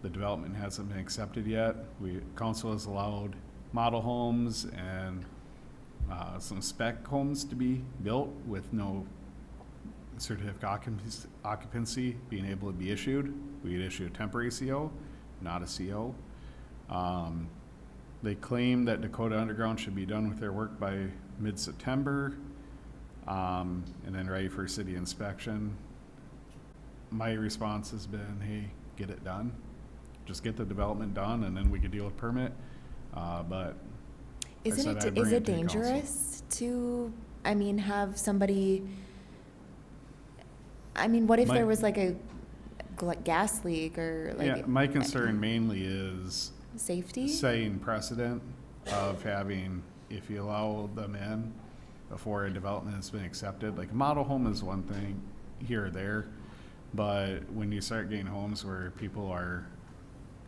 the development hasn't been accepted yet. Council has allowed model homes and some spec homes to be built with no certificate of occupancy being able to be issued. We'd issue a temporary CO, not a CO. They claim that Dakota Underground should be done with their work by mid-September, and then ready for city inspection. My response has been, hey, get it done. Just get the development done, and then we could deal with permit. But Is it dangerous to, I mean, have somebody, I mean, what if there was like a gas leak or like? Yeah, my concern mainly is Safety? setting precedent of having, if you allow them in before a development has been accepted, like a model home is one thing here or there, but when you start getting homes where people are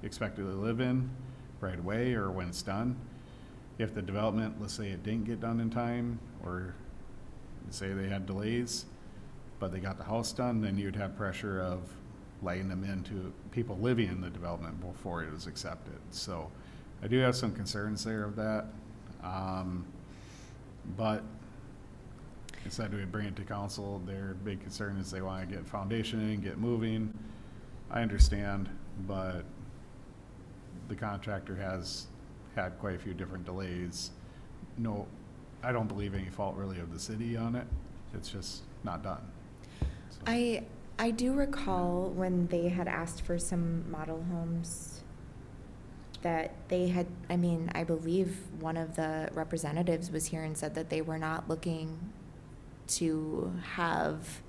expected to live in right away or when it's done, if the development, let's say it didn't get done in time, or say they had delays, but they got the house done, then you'd have pressure of letting them into people living in the development before it was accepted. So I do have some concerns there of that. But instead we bring it to council, their big concern is they want to get foundation in, get moving. I understand, but the contractor has had quite a few different delays. No, I don't believe any fault really of the city on it. It's just not done. So. I do recall when they had asked for some model homes that they had, I mean, I believe one of the representatives was here and said that they were not looking to have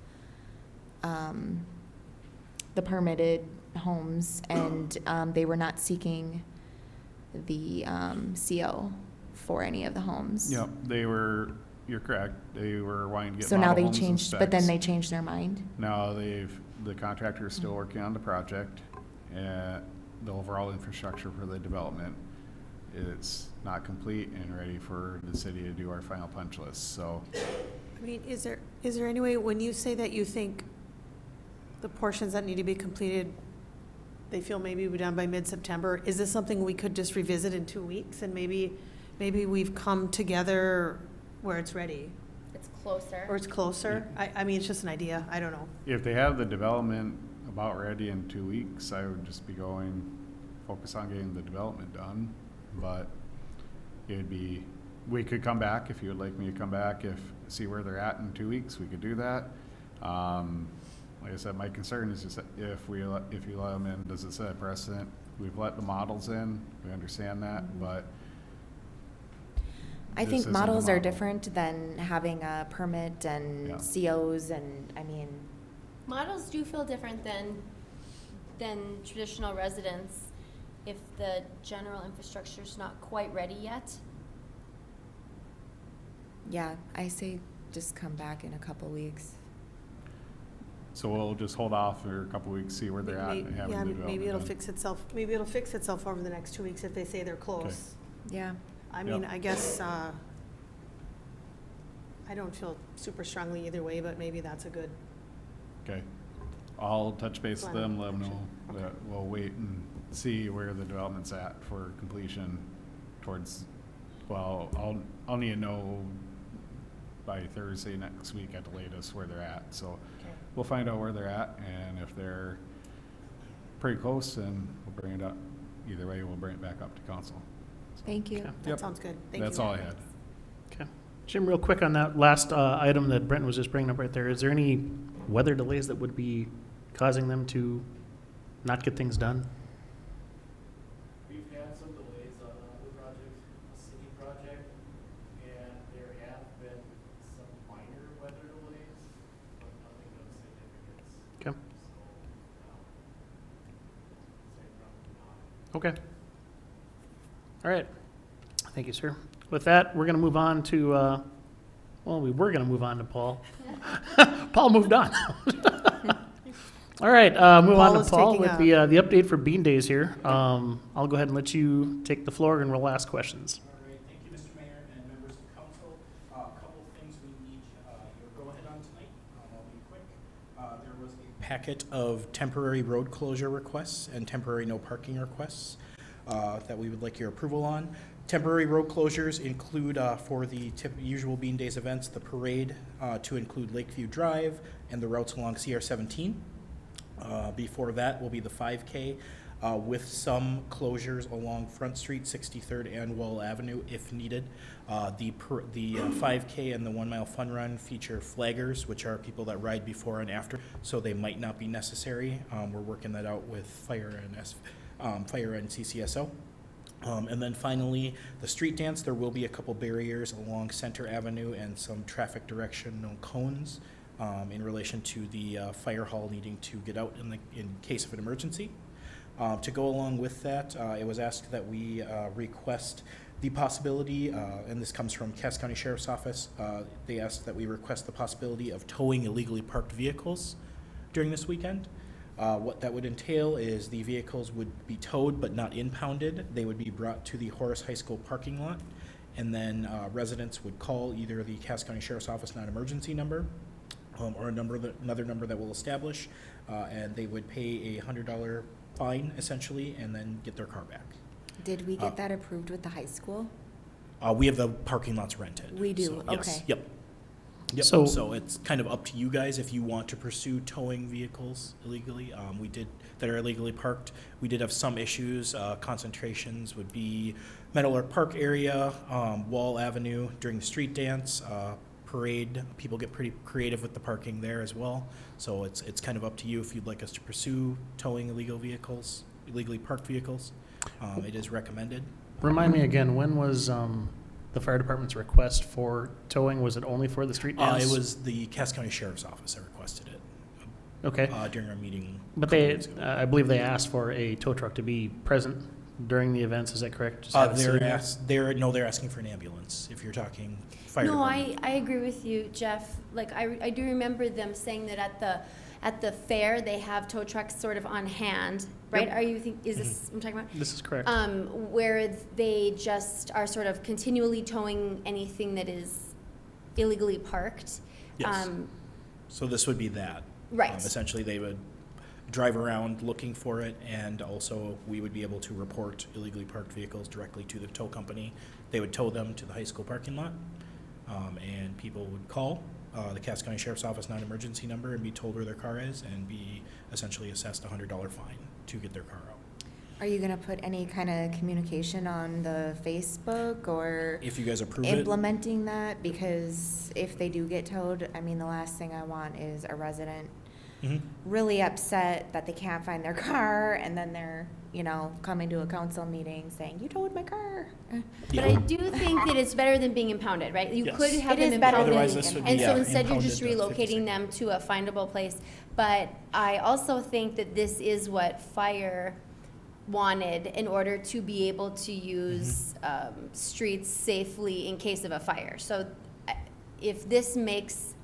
the permitted homes, and they were not seeking the CO for any of the homes. Yep, you're correct. They were wanting to get So now model they homes and changed, but then specs. they changed their mind? Now the contractor is still working on the project, and the overall infrastructure for the development. It's not complete and ready for the city to do our final punch list, so. I mean, is there any way, when you say that you think the portions that need to be completed, they feel maybe be done by mid-September, is this something we could just revisit in 2 weeks and maybe we've come together where it's ready? It's closer. Or it's closer? I mean, it's just an idea, I don't know. If they have the development about ready in 2 weeks, I would just be focus on getting the development done. But we could come back if you would like me to come back, see where they're at in 2 weeks, we could do that. Like I said, my concern is just that if you let them in, does it set a precedent? We've let the models in, we understand that, but I this think isn't a models are model. different than having a permit and Yeah. COs, and, I mean, Models do feel different than traditional residents if the general infrastructure's not quite ready yet. Yeah, I say just come back in a couple weeks. So we'll just hold off for a couple weeks, see where they're at, and having Yeah, the maybe development it'll done. fix itself, maybe it'll fix itself over the next 2 weeks if they say they're close. Yeah. I mean, Yep. I guess, I don't feel super strongly either way, but maybe that's a good, Okay. I'll touch base with them, let them know Okay. that we'll wait and see where the development's at for completion towards, well, I'll need to know by Thursday next week at the latest where they're at. So we'll find out where they're at, and if they're pretty close, then we'll bring it up. Either way, we'll bring it back up to council. So, Thank you. Okay. that Yep. sounds good. Thank you. That's all I had. Okay. Jim, real quick on that last item that Brent was just bringing up right there, is there any weather delays that would be causing them to not get things done? We've had some delays on other projects, a city project, and there have been some minor weather delays, but nothing of significance. Okay. So, say probably not. Okay. All right. Thank you, sir. With that, we're going to move on to, well, we were going to move on to Paul. Paul moved on. All right, move Paul on is to Paul taking with a- the update for Bean Days here. I'll go ahead and let you take the floor and we'll ask questions. All right, thank you, Mr. Mayor and members of council. A couple of things we need your go-ahead on tonight. I'll be quick. There was a packet of temporary road closure requests and temporary no parking requests that we would like your approval on. Temporary road closures include for the usual Bean Days events, the parade to include Lakeview Drive and the routes along CR 17. Before that will be the 5K with some closures along Front Street, 63rd, and Wall Avenue if needed. The 5K and the 1 Mile Fun Run feature flaggers, which are people that ride before and after, so they might not be necessary. We're working that out with Fire and CCSO. And then finally, the street dance, there will be a couple barriers along Center Avenue and some traffic directional cones in relation to the fire hall needing to get out in case of an emergency. To go along with that, it was asked that we request the possibility, and this comes from Cass County Sheriff's Office, they asked that we request the possibility of towing illegally parked vehicles during this weekend. What that would entail is the vehicles would be towed but not impounded. They would be brought to the Horace High School parking lot, and then residents would call either the Cass County Sheriff's Office non-emergency number or another number that we'll establish, and they would pay a $100 fine essentially, and then get their car back. Did we get that approved with the high school? We have the parking lots rented. We do, so, yes. okay. Yep. Yep. So- So it's kind of up to you guys if you want to pursue towing vehicles illegally. That are illegally parked. We did have some issues. Concentrations would be Meadow Lark Park area, Wall Avenue during the street dance, parade. People get pretty creative with the parking there as well. So it's kind of up to you if you'd like us to pursue towing illegally parked vehicles. It is recommended. Remind me again, when was the fire department's request for towing? Was it only for the street dance? It was the Cass County Sheriff's Office that requested it. Okay. During our meeting. But they, I believe they asked for a tow truck to be present during the events, is that correct? Just have it sitting there? They're asking for an ambulance, if you're talking fire No, department. I agree with you, Jeff. Like, I do remember them saying that at the fair, they have tow trucks sort of on hand, right? Yep. Is this, I'm talking about? This is correct. Where they just are sort of continually towing anything that is illegally parked. Yes. So this would be that. Right. Essentially, they would drive around looking for it, and also we would be able to report illegally parked vehicles directly to the tow company. They would tow them to the high school parking lot, and people would call the Cass County Sheriff's Office non-emergency number and be told where their car is and be essentially assessed a $100 fine to get their car out. Are you gonna put any kind of communication on the Facebook or If you guys approve it, implementing that? Because if they do get towed, I mean, the last thing I want is a resident Mhm. really upset that they can't find their car, and then they're, coming to a council meeting saying, you towed my car. But I do think that it's better than being impounded, right? You Yes. could have It them is better than impounded. Otherwise, this would be, And so yeah, instead, you're just impounded, 50 relocating them to a findable place. But I also think that this is what fire wanted in order to be able to use streets safely in case of a fire. So if this makes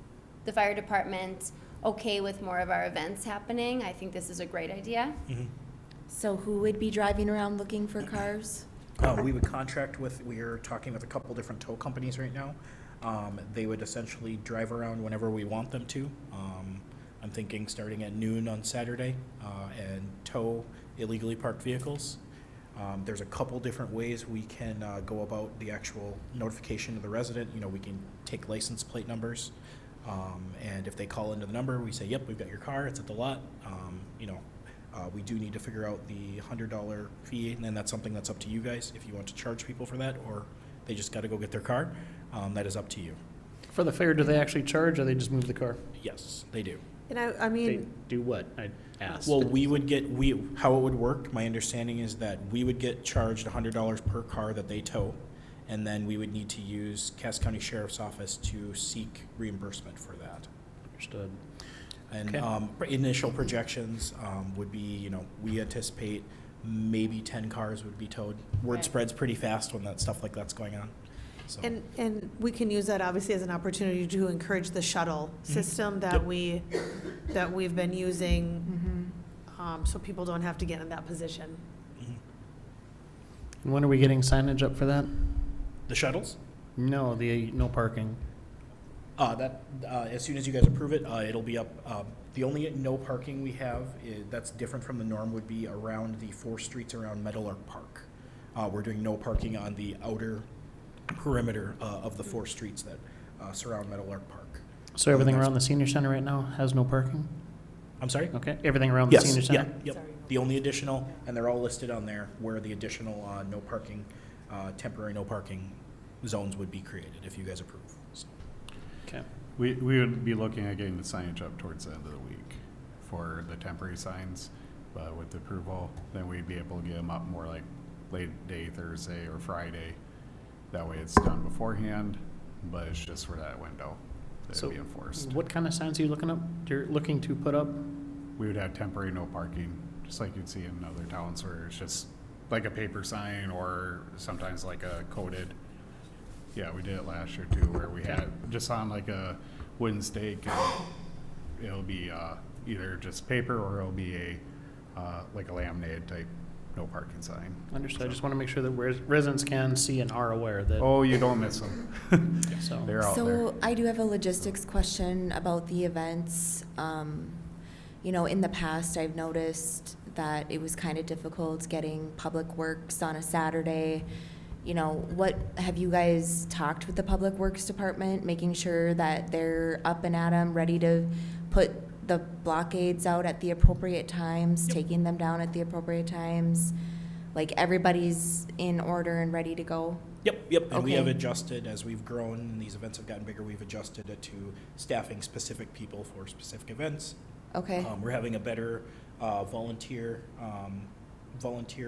the fire department okay with more of our events happening, I think this is a great idea. So who would be driving around looking for cars? We would contract with, we are talking with a couple different tow companies right now. They would essentially drive around whenever we want them to. I'm thinking starting at noon on Saturday, and tow illegally parked vehicles. There's a couple different ways we can go about the actual notification of the resident. You know, we can take license plate numbers, and if they call into the number, we say, yep, we've got your car, it's at the lot. We do need to figure out the $100 fee, and then that's something that's up to you guys. If you want to charge people for that, or they just got to go get their car, that is up to you. For the fair, do they actually charge, or they just move the car? Yes, they do. And I They mean, do what? I asked. Well, how it would work, my understanding is that we would get charged $100 per car that they tow, and then we would need to use Cass County Sheriff's Office to seek reimbursement for that. Understood. And Okay. initial projections would be, we anticipate maybe 10 cars would be towed. Word Right. spreads pretty fast when that stuff like that's going on. So. and we can use that obviously as an opportunity to encourage the shuttle system that Yep. we've been using, so people don't have to get in that position. Mhm. And when are we getting signage up for that? The shuttles? No, the no parking. As soon as you guys approve it, it'll be up. The only no parking we have that's different from the norm would be around the 4 streets around Meadowlark Park. We're doing no parking on the outer perimeter of the 4 streets that surround Meadowlark Park. So everything around the senior center right now has no parking? I'm sorry? Okay, everything around the Yes, senior yeah, center? yep. The only additional, and they're all listed on there, where the additional no parking, temporary no parking zones would be created if you guys approve. So. Okay. We would be looking at getting the signage up towards the end of the week for the temporary signs, but with the approval, then we'd be able to get them up more like late day Thursday or Friday. That way it's done beforehand, but it's just for that window that So would be enforced. what kind of signs are you looking to put up? We would have temporary no parking, just like you'd see in other towns where it's just like a paper sign or sometimes like a coated. Yeah, we did it last year too, where we had just on like a wooden stake, and it'll be either just paper or it'll be like a laminated type no parking sign. Understood. I just want to make sure that residents can see and are aware that. Oh, you don't miss them. So They're out there. So I do have a logistics question about the events. In the past, I've noticed that it was kind of difficult getting Public Works on a Saturday. What have you guys talked with the Public Works Department, making sure that they're up and at 'em, ready to put the blockades out at the appropriate times, taking them down at the appropriate times? Like everybody's in order and ready to go? Yep, and we have Okay. adjusted as we've grown and these events have gotten bigger, we've adjusted it to staffing specific people for specific events. Okay, We're having a better volunteer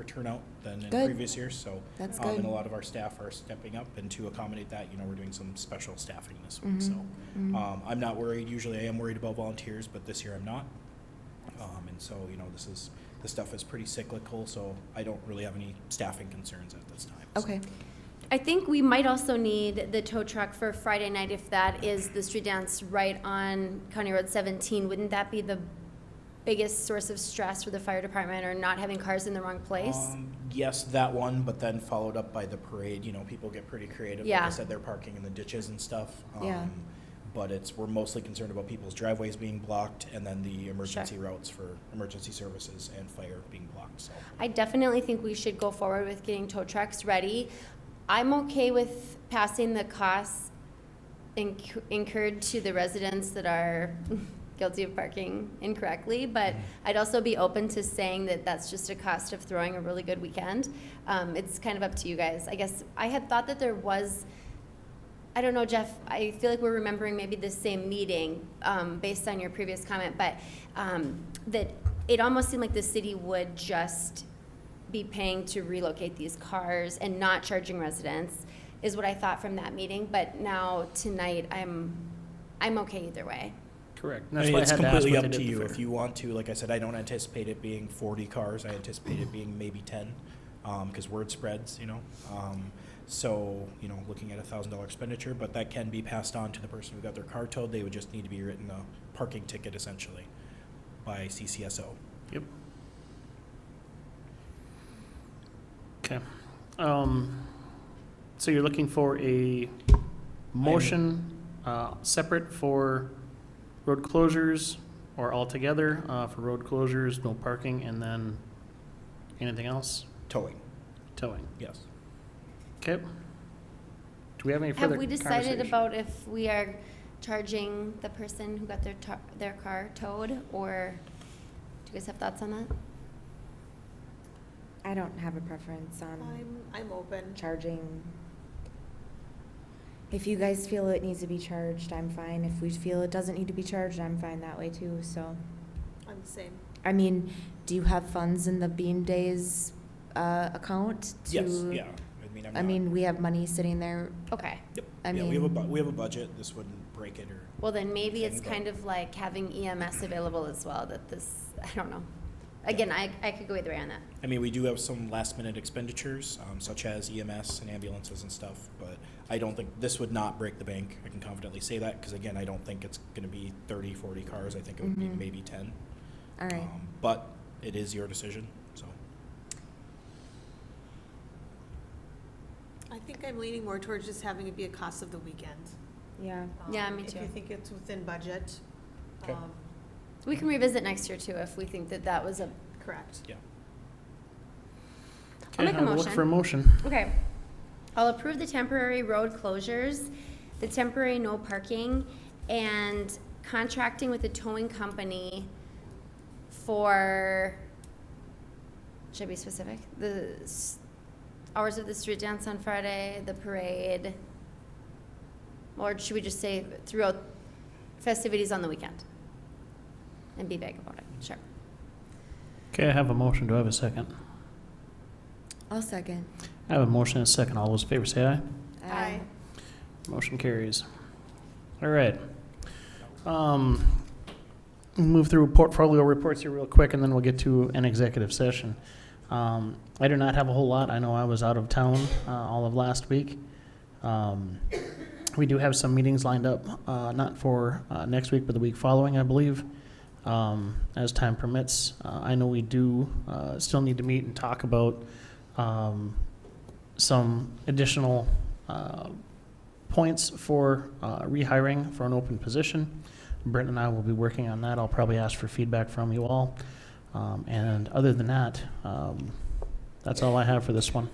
turnout than in Good. previous years, so. That's And good. a lot of our staff are stepping up, and to accommodate that, we're doing some special staffing this week, so. I'm not worried, usually I am worried about volunteers, but this year I'm not. And so, this stuff is pretty cyclical, so I don't really have any staffing concerns at this time. so. okay. I think we might also need the tow truck for Friday night if that is the street dance right on County Road 17. Wouldn't that be the biggest source of stress for the fire department, or not having cars in the wrong place? Yes, that one, but then followed up by the parade. People get pretty creative. Like Yeah. I said, they're parking in the ditches and stuff. Yeah. But we're mostly concerned about people's driveways being blocked and then the emergency routes for emergency services and fire being blocked, so. I definitely think we should go forward with getting tow trucks ready. I'm okay with passing the costs incurred to the residents that are guilty of parking incorrectly, but I'd also be open to saying that that's just a cost of throwing a really good weekend. It's kind of up to you guys. I guess I had thought that there was, I don't know, Jeff, I feel like we're remembering maybe the same meeting based on your previous comment, but that it almost seemed like the city would just be paying to relocate these cars and not charging residents, is what I thought from that meeting. But now tonight, I'm okay either way. correct. I That's mean, why I it's had to ask completely what up they to did you. at the If fair. you want to, like I said, I don't anticipate it being 40 cars. I anticipate it being maybe 10. because word spreads, So, looking at $1,000 expenditure, but that can be passed on to the person who got their car towed. They would just need to be written a parking ticket essentially by CCSO. Yep. Okay. So you're looking for a motion separate for road closures or altogether for road closures, no parking, and then anything else? Towing, Towing. yes. Okay. Do we have any further Have we decided conversation? about if we are charging the person who got their car towed, or do you guys have thoughts on that? I don't have a preference on I'm open. charging. If you guys feel it needs to be charged, I'm fine. If we feel it doesn't need to be charged, I'm fine that way too, so. I'm the same. I mean, do you have funds in the Beam Days account to? Yes, yeah. I mean, we have money sitting there. Okay. Yep. I Yeah, mean, we have a budget. This wouldn't break it or. Well, then maybe it's Thing, kind of like having EMS available as well, that this, I don't know. Again, I could go either way on that. I mean, we do have some last minute expenditures, such as EMS and ambulances and stuff, but I don't think, this would not break the bank. I can confidently say that, because again, I don't think it's gonna be 30, 40 cars. I think it would be Mhm. maybe 10. all right. But it is your decision, so. I think I'm leaning more towards just having it be a cost of the weekend. Yeah. Yeah, me If too. you think it's within budget. Okay. We can revisit next year too if we think that that was a, Correct. Yeah. I'll make a Okay, Look for a motion. motion. Okay. I'll approve the temporary road closures, the temporary no parking, and contracting with the towing company for, should I be specific? The hours of the street dance on Friday, the parade, or should we just say throughout festivities on the weekend? And be vague about it, sure. Okay, I have a motion. Do I have a second? I'll second. I have a motion and a second. All those in favor say aye. Aye. Motion carries. All right. Move through portfolio reports here real quick, and then we'll get to an executive session. I do not have a whole lot. I know I was out of town all of last week. We do have some meetings lined up, not for next week, but the week following, I believe, as time permits. I know we do still need to meet and talk about some additional points for rehiring for an open position. Brent and I will be working on that. I'll probably ask for feedback from you all. And other than that, that's all I have for this one.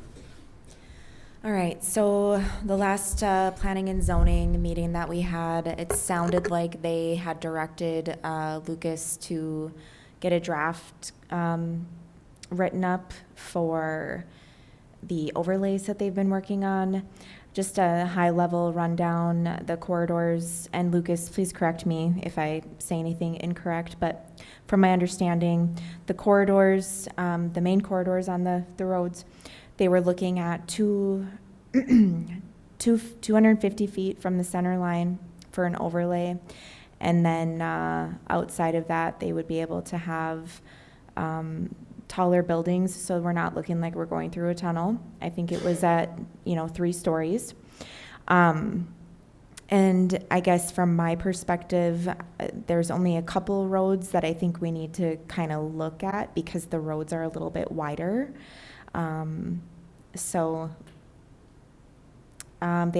All right, so the last planning and zoning meeting that we had, it sounded like they had directed Lucas to get a draft written up for the overlays that they've been working on. Just a high-level rundown, the corridors, and Lucas, please correct me if I say anything incorrect, but from my understanding, the corridors, the main corridors on the roads, they were looking at 250 feet from the center line for an overlay. And then outside of that, they would be able to have taller buildings, so we're not looking like we're going through a tunnel. I think it was at, 3 stories. And I guess from my perspective, there's only a couple roads that I think we need to kind of look at because the roads are a little bit wider. They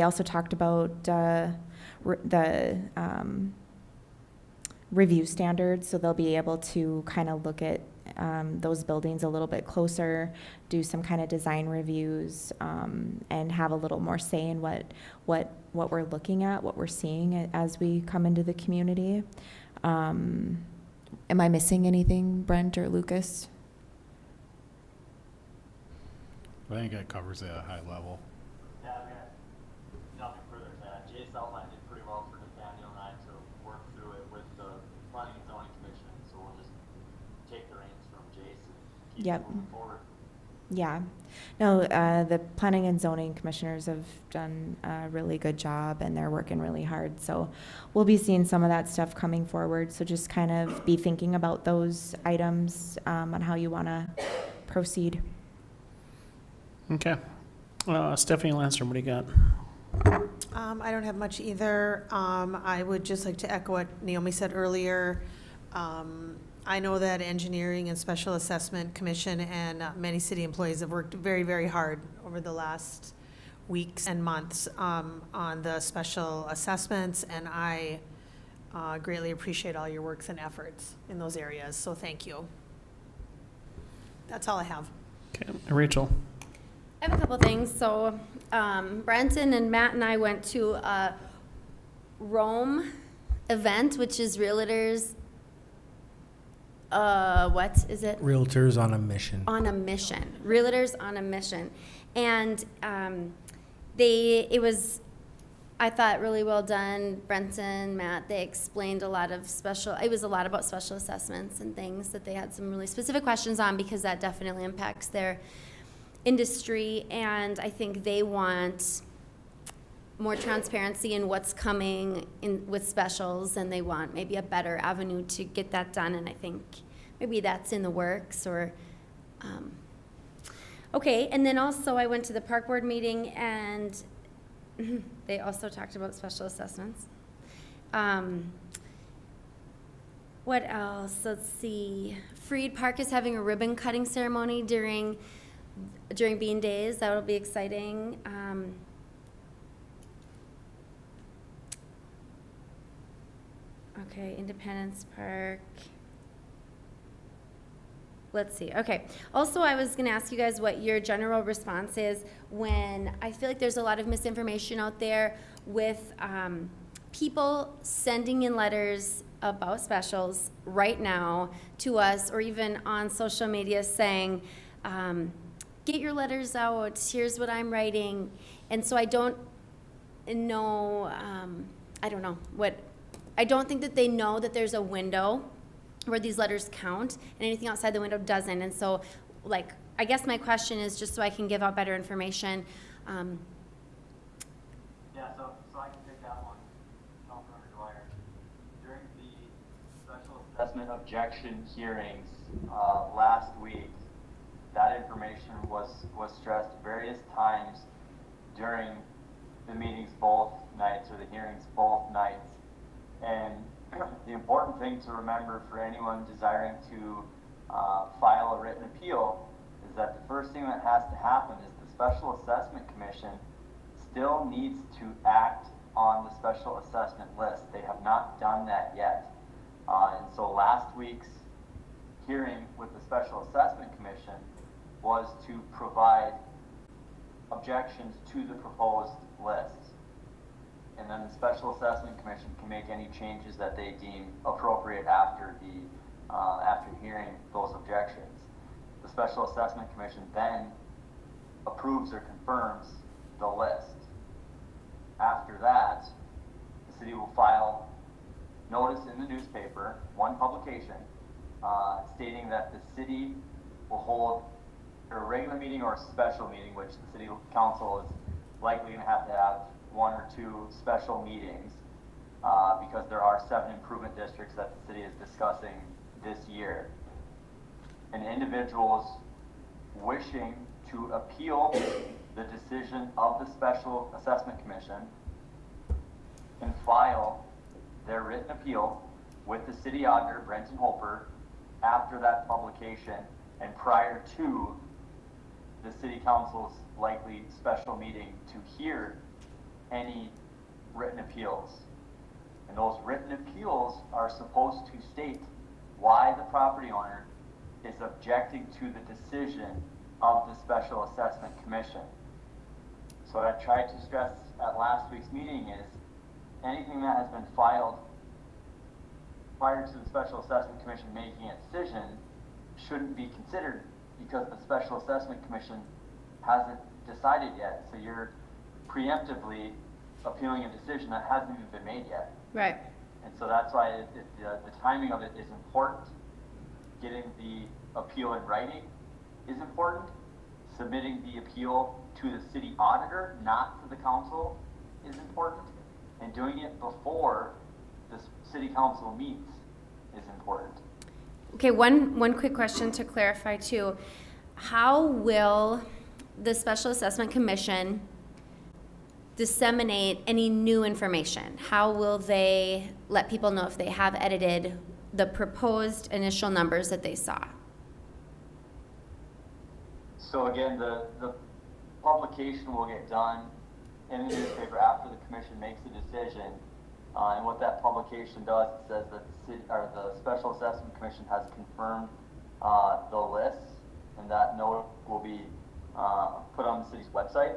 also talked about the review standards, so they'll be able to kind of look at those buildings a little bit closer, do some kind of design reviews, and have a little more say in what we're looking at, what we're seeing as we come into the community. Am I missing anything, Brent or Lucas? I think that covers it at a high level. Yeah, I mean, nothing further than that. Jace outlined it pretty well for Nathaniel and I to work through it with the Planning and Zoning Commission, so we'll just take the reins from Jace and keep Yep. moving forward. Yeah. No, the planning and zoning commissioners have done a really good job and they're working really hard. So we'll be seeing some of that stuff coming forward. So just kind of be thinking about those items on how you want to proceed. Okay. Stephanie Landstrom, what do you got? I don't have much either. I would just like to echo what Naomi said earlier. I know that Engineering and Special Assessment Commission and many city employees have worked very, very hard over the last weeks and months on the special assessments, and I greatly appreciate all your works and efforts in those areas, so thank you. That's all I have. Okay, Rachel. I have a couple things. So Brenton and Matt and I went to a Rome event, which is realtors, what is it? Realtors on a mission. On a mission. Realtors on a mission. And it was, I thought, really well done. Brenton, Matt, they explained a lot of it was a lot about special assessments and things that they had some really specific questions on, because that definitely impacts their industry, and I think they want more transparency in what's coming in with specials, and they want maybe a better avenue to get that done, and I think maybe that's in the works. Or okay, and then also I went to the park board meeting, and they also talked about special assessments. What else? Let's see. Freed Park is having a ribbon cutting ceremony during Bean Days. That will be exciting. Okay, Independence Park. Let's see. Okay. Also, I was going to ask you guys what your general response is when I feel like there's a lot of misinformation out there with people sending in letters about specials right now to us, or even on social media saying, get your letters out, here's what I'm writing. And so I don't know, I don't think that they know that there's a window where these letters count, and anything outside the window doesn't. And so, like, I guess my question is, just so I can give out better information. Yeah, so I can take that one, Councilmember Dwyer. During the special assessment objection hearings last week, that information was stressed various times during the meetings both nights, or the hearings both nights. And the important thing to remember for anyone desiring to file a written appeal is that the first thing that has to happen is the Special Assessment Commission still needs to act on the special assessment list. They have not done that yet. And so last week's hearing with the Special Assessment Commission was to provide objections to the proposed list. And then the Special Assessment Commission can make any changes that they deem appropriate after hearing those objections. The Special Assessment Commission then approves or confirms the list. After that, the city will file notice in the newspaper, one publication, stating that the city will hold a regular meeting or a special meeting, which the city council is likely going to have one or two special meetings because there are 7 improvement districts that the city is discussing this year. And individuals wishing to appeal the decision of the Special Assessment Commission can file their written appeal with the city auditor, Brenton Holper, after that publication and prior to the city council's likely special meeting to hear any written appeals. And those written appeals are supposed to state why the property owner is objecting to the decision of the Special Assessment Commission. So what I tried to stress at last week's meeting is anything that has been filed prior to the Special Assessment Commission making a decision shouldn't be considered because the Special Assessment Commission hasn't decided yet. So you're preemptively appealing a decision that hasn't even been made yet. Right. And so that's why the timing of it is important. Getting the appeal in writing is important. Submitting the appeal to the city auditor, not to the council, is important. And doing it before the city council meets is important. Okay, one quick question to clarify too. How will the Special Assessment Commission disseminate any new information? How will they let people know if they have edited the proposed initial numbers that they saw? So again, the publication will get done in the newspaper after the commission makes a decision. And what that publication does, it says that the city, or the Special Assessment Commission has confirmed the list, and that note will be put on the city's website.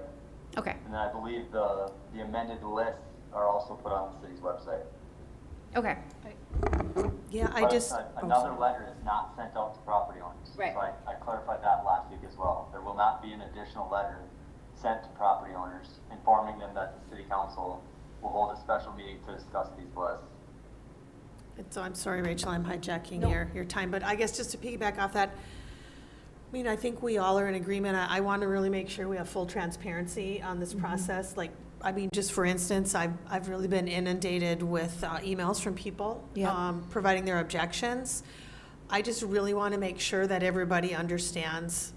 Okay, And then I believe the amended lists are also put on the city's website. okay, Yeah, I But just. another letter is not sent out to property owners. Right. So I clarified that last week as well. There will not be an additional letter sent to property owners informing them that the city council will hold a special meeting to discuss these lists. So I'm sorry, Rachel, I'm hijacking your time, but I guess just to piggyback off that, I mean, I think we all are in agreement. I want to really make sure we have full transparency on this process. Like, I mean, just for instance, I've really been inundated with emails from people providing their objections. I just really want to make sure that everybody understands,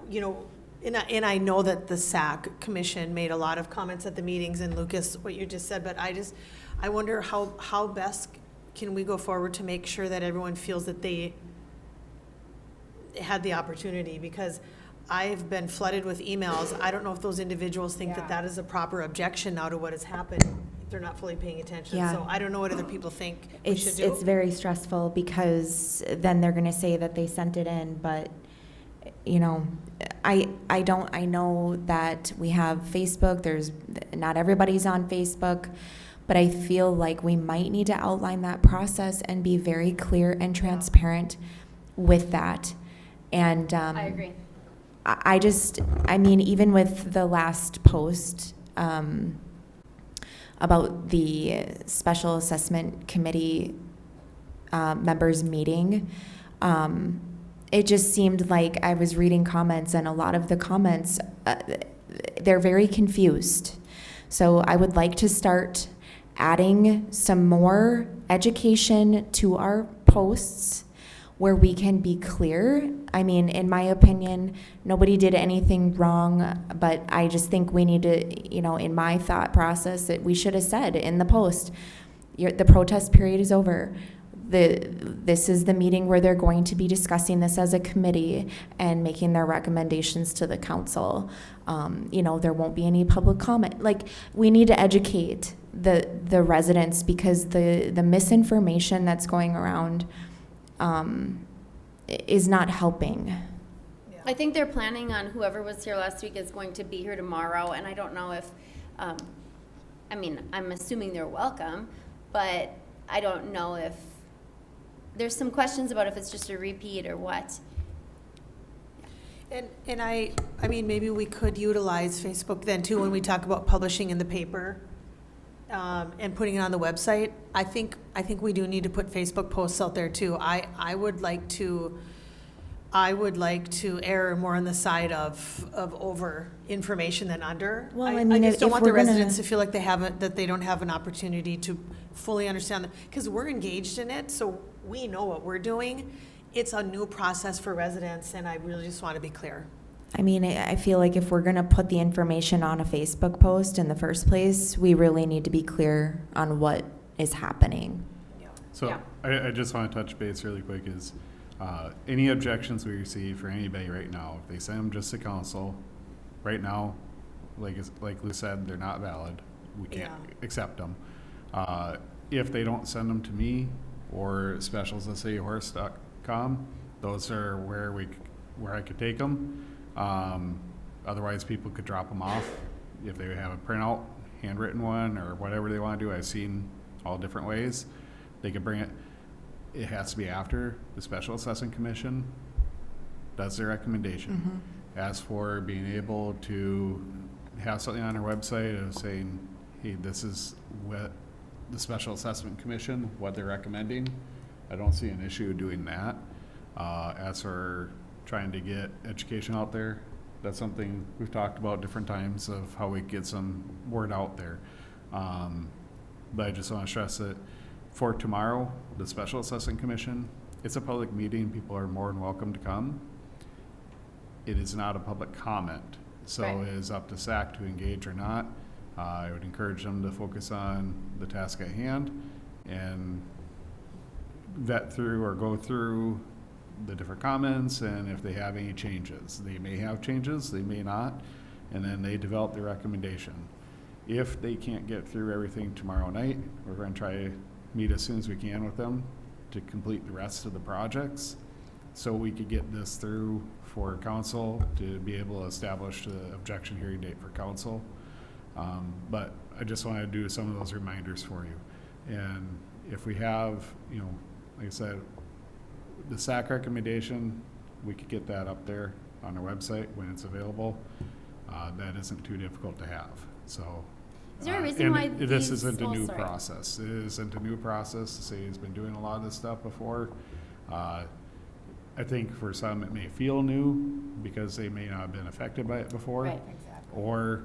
you know, and I know that the SAC Commission made a lot of comments at the meetings, and Lucas, what you just said, but I wonder how best can we go forward to make sure that everyone feels that they had the opportunity, because I've been flooded with emails. I don't know if those individuals think that that is a proper objection now to what has happened. They're not fully paying attention. Yeah. So I don't know what other people think we should do. It's very stressful, because then they're gonna say that they sent it in, but, you know, I know that we have Facebook, not everybody's on Facebook, but I feel like we might need to outline that process and be very clear and transparent with that. And I agree. I mean, even with the last post about the Special Assessment Committee members meeting, it just seemed like I was reading comments, and a lot of the comments, they're very confused. So I would like to start adding some more education to our posts where we can be clear. I mean, in my opinion, nobody did anything wrong, but I just think we need to, you know, in my thought process, that we should have said in the post, the protest period is over. This is the meeting where they're going to be discussing this as a committee and making their recommendations to the council. You know, there won't be any public comment. Like, we need to educate the residents, because the misinformation that's going around is not helping. I think they're planning on whoever was here last week is going to be here tomorrow, and I don't know if, I mean, I'm assuming they're welcome, but I don't know if, there's some questions about if it's just a repeat or what. And I mean, maybe we could utilize Facebook then too, when we talk about publishing in the paper and putting it on the website. I think we do need to put Facebook posts out there too. I would like to err more on the side of over information than under. Well, I mean, just don't if want the we're gonna- residents to feel like that they don't have an opportunity to fully understand that, because we're engaged in it, so we know what we're doing. It's a new process for residents, and I really just want to be clear. I mean, I feel like if we're gonna put the information on a Facebook post in the first place, we really need to be clear on what is happening. So Yeah. I just want to touch base really quick is, any objections we receive for anybody right now, if they send them just to council, right now, like Lou said, they're not valid. We can't accept them. If they don't send them to me or specials@cityhorse.com, those are where I could take them. Otherwise, people could drop them off if they have a printout, handwritten one, or whatever they want to do. I've seen all different ways. They could bring it. It has to be after the Special Assessment Commission does their recommendation. As for being able to have something on our website of saying, hey, this is what the Special Assessment Commission, what they're recommending, I don't see an issue doing that. As for trying to get education out there, that's something we've talked about different times of how we get some word out there. But I just want to stress that for tomorrow, the Special Assessment Commission, it's a public meeting. People are more than welcome to come. it is not a public comment. So Right. it is up to SAC to engage or not. I would encourage them to focus on the task at hand and vet through or go through the different comments, and if they have any changes. They may have changes, they may not, and then they develop their recommendation. If they can't get through everything tomorrow night, we're going to try to meet as soon as we can with them to complete the rest of the projects, so we could get this through for council to be able to establish the objection hearing date for council. But I just want to do some of those reminders for you. And if we have, you know, like I said, the SAC recommendation, we could get that up there on our website when it's available. That isn't too difficult to have, so. Is there a reason and why this these- isn't a oh, new sorry. process. It isn't a new process. The city's been doing a lot of this stuff before. I think for some it may feel new because they may not have been affected by it before. Right. Or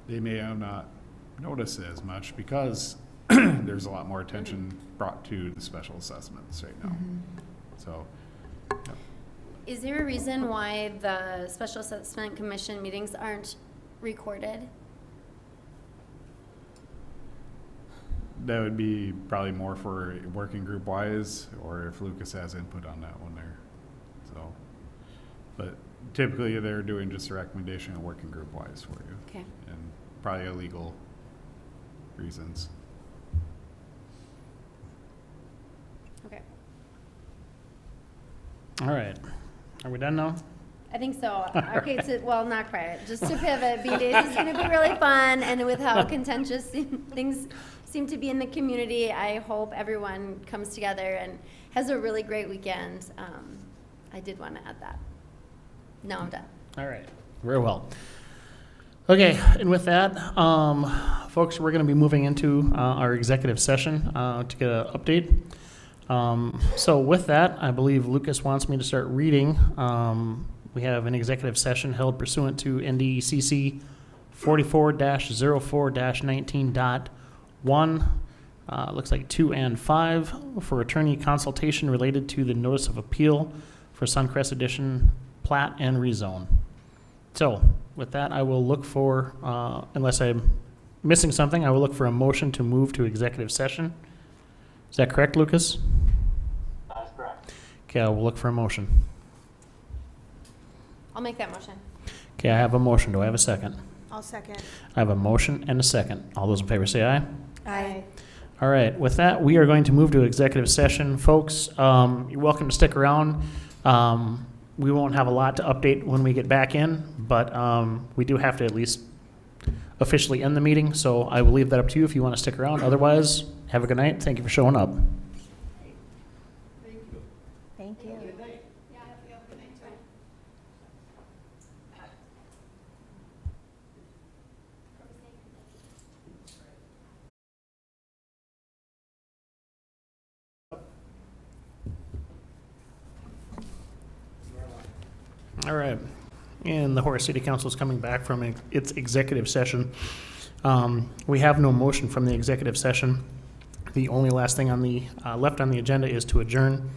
they may have not noticed it as much because there's a lot more attention brought to the special assessments right now. So, yep. Is there a reason why the Special Assessment Commission meetings aren't recorded? That would be probably more for working group wise, or if Lucas has input on that one there. So, but typically they're doing just a recommendation of working group wise for you. Okay. And probably illegal reasons. Okay. All right. Are we done now? I think so. Okay, so, well, not quite. Just to pivot, B-Days is going to be really fun, and with how contentious things seem to be in the community, I hope everyone comes together and has a really great weekend. I did want to add that. No, I'm done. All right. Very well. Okay, and with that, folks, we're going to be moving into our executive session to get an update. So with that, I believe Lucas wants me to start reading. We have an executive session held pursuant to NDCC 44-04-19.1, looks like 2 and 5, for attorney consultation related to the notice of appeal for Suncrest Edition plat and rezone. So with that, I will look for, unless I'm missing something, I will look for a motion to move to executive session. Is that correct, Lucas? That's correct. Okay, I will look for a motion. I'll make that motion. Okay, I have a motion. Do I have a second? I'll second. I have a motion and a second. All those in favor say aye. Aye. All right, with that, we are going to move to executive session. Folks, you're welcome to stick around. We won't have a lot to update when we get back in, but we do have to at least officially end the meeting, so I will leave that up to you if you want to stick around. Otherwise, have a good night. Thank you for showing up. Thank you. All right, and the Horace City Council is coming back from its executive session. We have no motion from the executive session. The only last thing on the left on the agenda is to adjourn,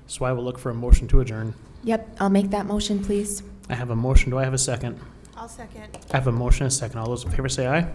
so I will look for a motion to adjourn. Yep, I'll make that motion, please. I have a motion. Do I have a second? I'll second. I have a motion and a second. All those in favor say aye.